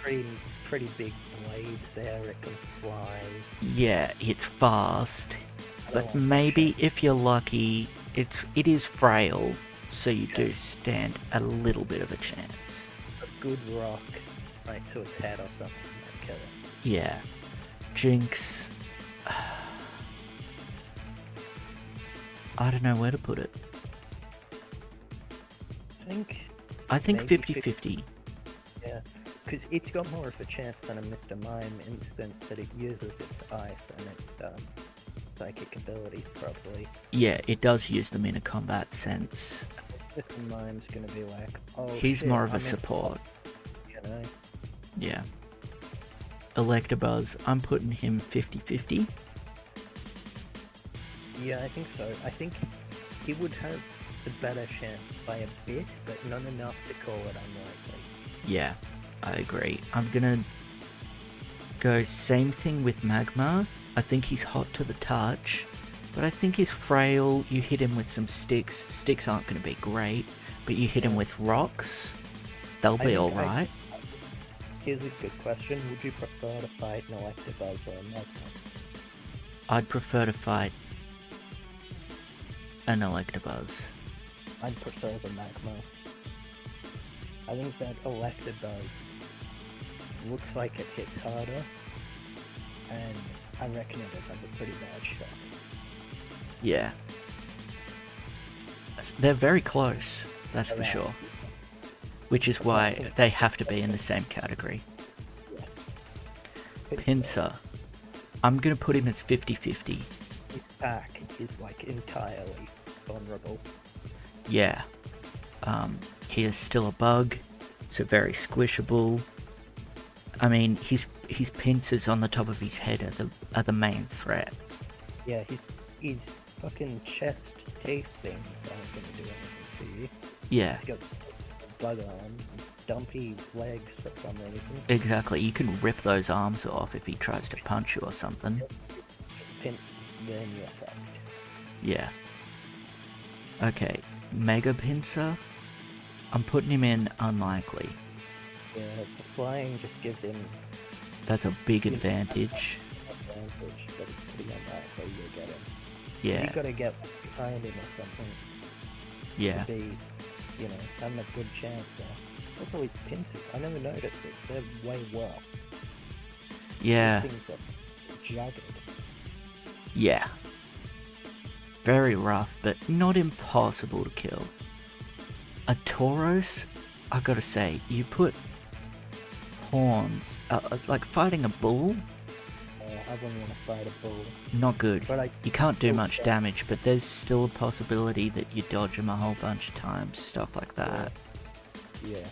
Pretty big blades there, it can fly. Yeah, it's fast, but maybe if you're lucky, it is frail, so you do stand a little bit of a chance. A good rock, right to its head or something, might kill it. Yeah. Jinx. I don't know where to put it. I think 50-50. Yeah, because it's got more of a chance than a Mr. Mime in the sense that it uses its ice and its psychic abilities properly. Yeah, it does use them in a combat sense. Mr. Mime's gonna be like, oh he's shit, more of a support. You know? Yeah. Electabuzz, I'm putting him 50-50. Yeah, I think so. I think he would have the better chance by a bit, but not enough to call it unlikely. Yeah, I agree. I'm gonna go same thing with Magma. I think he's hot to the touch, but I think he's frail. You hit him with some sticks. Sticks aren't gonna be great, but you hit him with rocks, they'll be alright. Here's a good question. Would you prefer to fight an Electabuzz or a Magma? I'd prefer to fight an Electabuzz. I'd prefer the Magma. I think that Electabuzz looks like it hits harder, and I reckon it would have a pretty bad shot. Yeah. They're very close, that's for sure. Which is why they have to be in the same category. Yeah. Pincer. I'm gonna put him as 50-50. His back is like entirely vulnerable. Yeah. He is still a bug, so very squishable. I mean, his pincers on the top of his head are the main threat. Yeah, his fucking chest teeth things aren't gonna do anything to you. Yeah. He's got bug arms, dumpy legs for some reason. Exactly, you can rip those arms off if he tries to punch you or something. Pincers, then you're fucked. Yeah. Okay, Mega Pincer. I'm putting him in unlikely. Yeah, the flying just gives him... That's a big advantage. But it's pretty unlikely you'll get him. Yeah. You've got to get behind him or something. Yeah. To be, having a good chance there. Also his pincers, I never noticed this, they're way worse. Yeah. These things are jagged. Yeah. Very rough, but not impossible to kill. A Tauros, I gotta say, you put horns, like fighting a bull, I wouldn't want to fight a bull. not good. But You can't do much damage, but there's still a possibility that you dodge him a whole bunch of times, stuff like that. Yeah.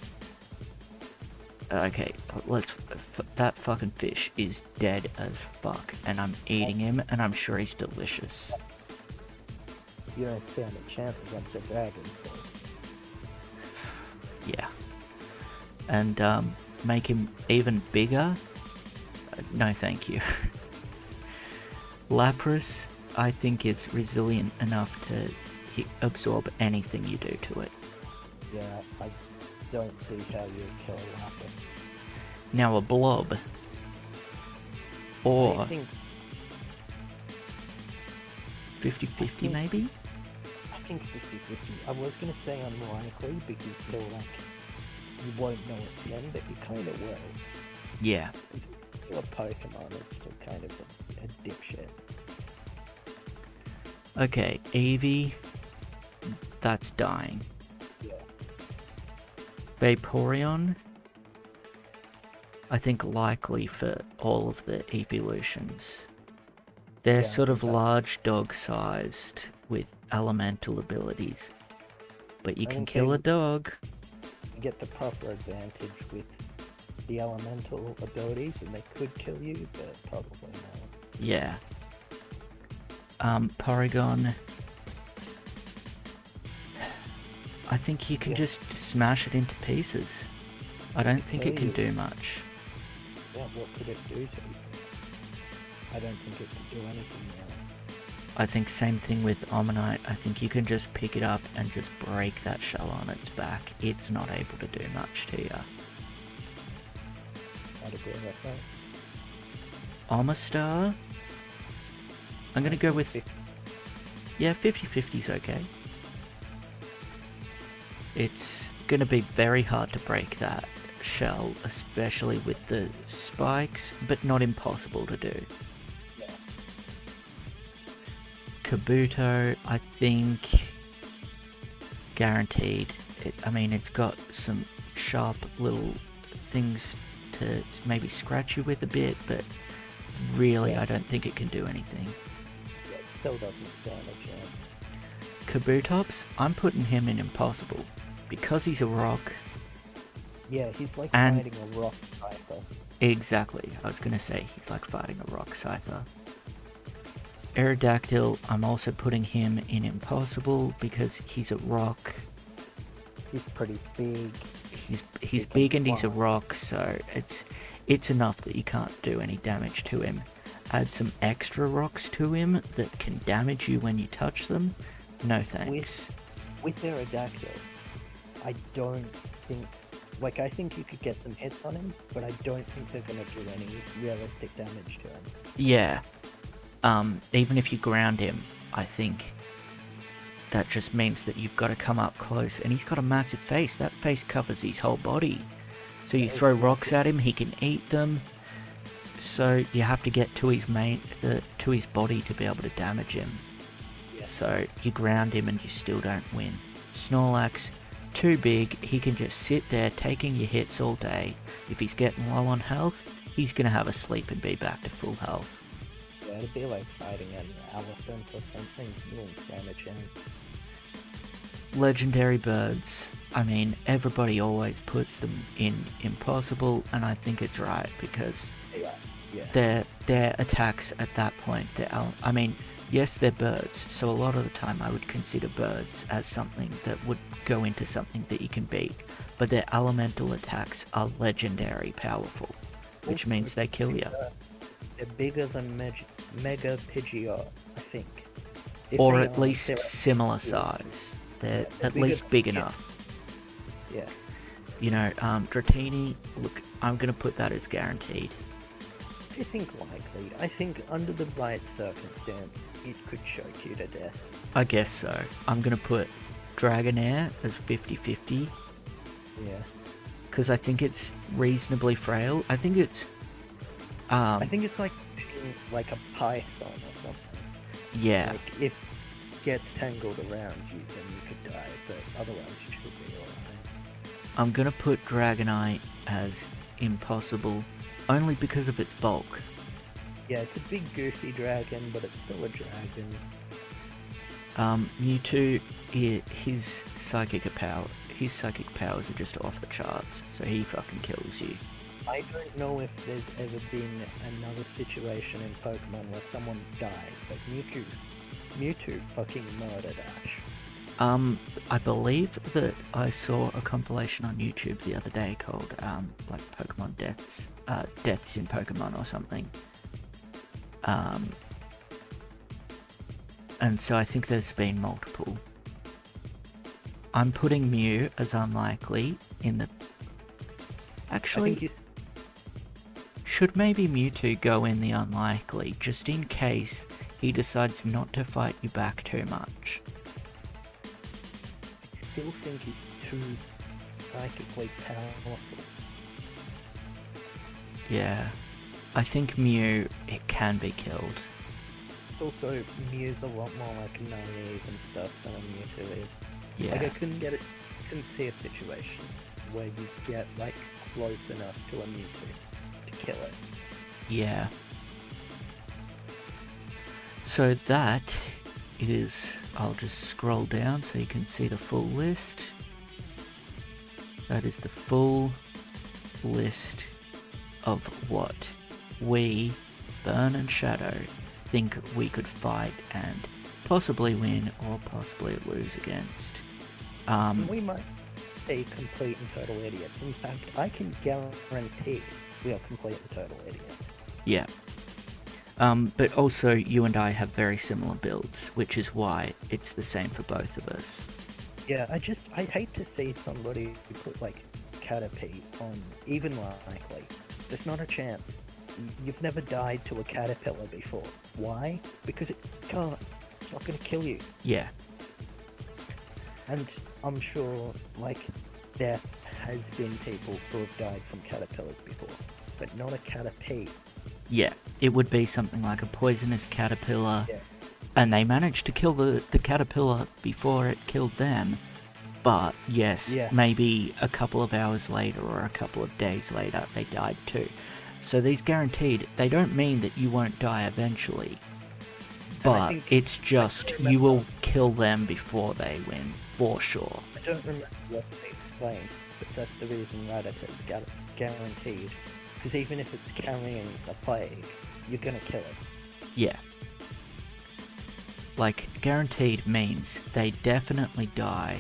Okay, that fucking fish is dead as fuck, and I'm eating him, and I'm sure he's delicious. You don't stand a chance against a dragon, so... Yeah. And, make him even bigger? No thank you. Lapras, I think it's resilient enough to absorb anything you do to it. Yeah, I don't see how you kill a Lapras. Now a blob. Or I think 50-50 maybe? I think 50-50. I was going to say unlikely because still like you won't know it's him, but you kind of will. Yeah. He's still a Pokemon, it's still kind of a dipshit. Okay, Eevee. That's dying. Yeah. Vaporeon. I think likely for all of the evolutions. They're Yeah, sort of okay. large dog-sized with elemental abilities. But you I can think kill they- a dog. You get the proper advantage with the elemental abilities, and they could kill you, but probably not. Yeah. Porygon. I think you can Yeah. just smash it into pieces. I don't think it can Kill you. do much. Yeah, what could it do to you? I don't think it could do anything now. I think same thing with Omanyte. I think you can just pick it up and just break that shell on its back. It's not able to do much to you. I'd agree with that. Omastar? I'm gonna go with... 50. Yeah, 50-50's okay. It's gonna be very hard to break that shell, especially with the spikes, but not impossible to do. Yeah. Kabuto, I think, guaranteed. It's got some sharp little things to maybe scratch you with a bit, but really Yeah. I don't think it can do anything. Yeah, it still doesn't stand a chance. Kabutops, I'm putting him in impossible. Because he's a rock. Yeah, he's like And- fighting a rock Scyther. Exactly, I was gonna say he's like fighting a rock Scyther. Aerodactyl, I'm also putting him in Impossible because he's a rock. He's pretty big. He's big and he's a rock, so it's enough that you can't do any damage to him. Add some extra rocks to him that can damage you when you touch them. No thanks. With Aerodactyl, I don't think... Like, I think you could get some hits on him, but I don't think they're gonna do any realistic damage to him. Yeah. Even if you ground him, I think that just means that you've got to come up close. And he's got a massive face. That face covers his whole body. So you throw rocks at him, he can eat them. So you have to get to his to his body to be able to damage him. Yeah. So you ground him and you still don't win. Snorlax, too big. He can just sit there taking your hits all day. If he's getting low on health, he's gonna have a sleep and be back to full health. Yeah, it'd be like fighting an elephant or something. You won't damage him. Legendary birds. I mean, everybody always puts them in Impossible, and I think it's right because their attacks at that point, I mean, yes, they're birds, so a lot of the time I would consider birds as something that would go into something that you can beat, but their elemental attacks are legendary powerful, which means they kill you. They're bigger than Mega Pidgeot, I think. Or at least similar size. They're at least big enough. Yeah. You know, Dratini, look, I'm gonna put that as guaranteed. I think likely. I think under the right circumstance, it could choke you to death. I guess so. I'm gonna put Dragonair as 50-50. Yeah. Because I think it's reasonably frail. I think it's... I think it's like a python or something. Yeah. Like, if it gets tangled around you, then you could die, but otherwise you should be alright. I'm gonna put Dragonite as Impossible, only because of its bulk. Yeah, it's a big goofy dragon, but it's still a dragon. Mewtwo, his psychic powers are just off the charts, so he fucking kills you. I don't know if there's ever been another situation in Pokemon where someone died, but Mewtwo fucking murdered Ash. I believe that I saw a compilation on YouTube the other day called, like Pokemon Deaths in Pokemon or something. And so I think there's been multiple. I'm putting Mew as unlikely in the... Actually, should maybe Mewtwo go in the unlikely, just in case he decides not to fight you back too much? I still think he's too psychically powerful. Yeah. I think Mew, it can be killed. Also, Mew's a lot more like naive and stuff than a Mewtwo is. Yeah. Like I couldn't see a situation where you get like close enough to a Mewtwo to kill it. Yeah. So that is, I'll just scroll down so you can see the full list. That is the full list of what we, Burn and Shadow, think we could fight and possibly win or possibly lose against. We might be complete and total idiots. In fact, I can guarantee we are complete and total idiots. Yeah. But also you and I have very similar builds, which is why it's the same for both of us. Yeah, I hate to see somebody who put like Caterpie on even likely. There's not a chance. You've never died to a caterpillar before. Why? Because it can't. It's not going to kill you. Yeah. And I'm sure, like, there has been people who have died from caterpillars before, but not a Caterpie. Yeah, it would be something like a poisonous caterpillar, Yeah. and they managed to kill the caterpillar before it killed them. But yes, Yeah. maybe a couple of hours later or a couple of days later, they died too. So these guaranteed, they don't mean that you won't die eventually, but it's just you will kill them before they win, for sure. I don't remember what they explained, but that's the reason Raticate is guaranteed. Because even if it's carrying a plague, you're gonna kill it. Yeah. Like, guaranteed means they definitely die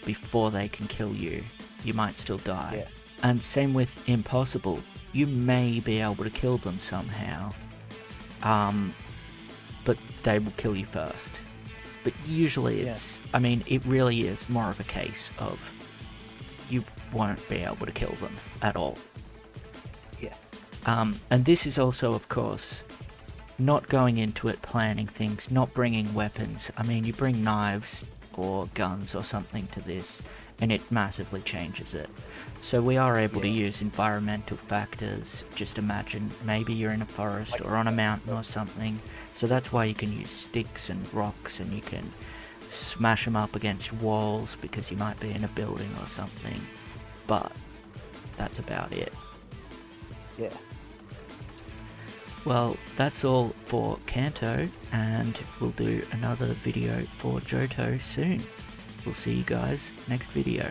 before they can kill you. You might still die. Yeah. And same with impossible. You may be able to kill them somehow, but they will kill you first. But usually it's, I mean, it really is more of a case of you won't be able to kill them at all. Yeah. And this is also, of course, not going into it planning things, not bringing weapons. I mean, you bring knives or guns or something to this, and it massively changes it. So we are able to use environmental factors. Just imagine, maybe you're in a forest or on a mountain or something. So that's why you can use sticks and rocks, and you can smash them up against walls because you might be in a building or something. But that's about it. Yeah. Well, that's all for Kanto, and we'll do another video for Johto soon. We'll see you guys next video.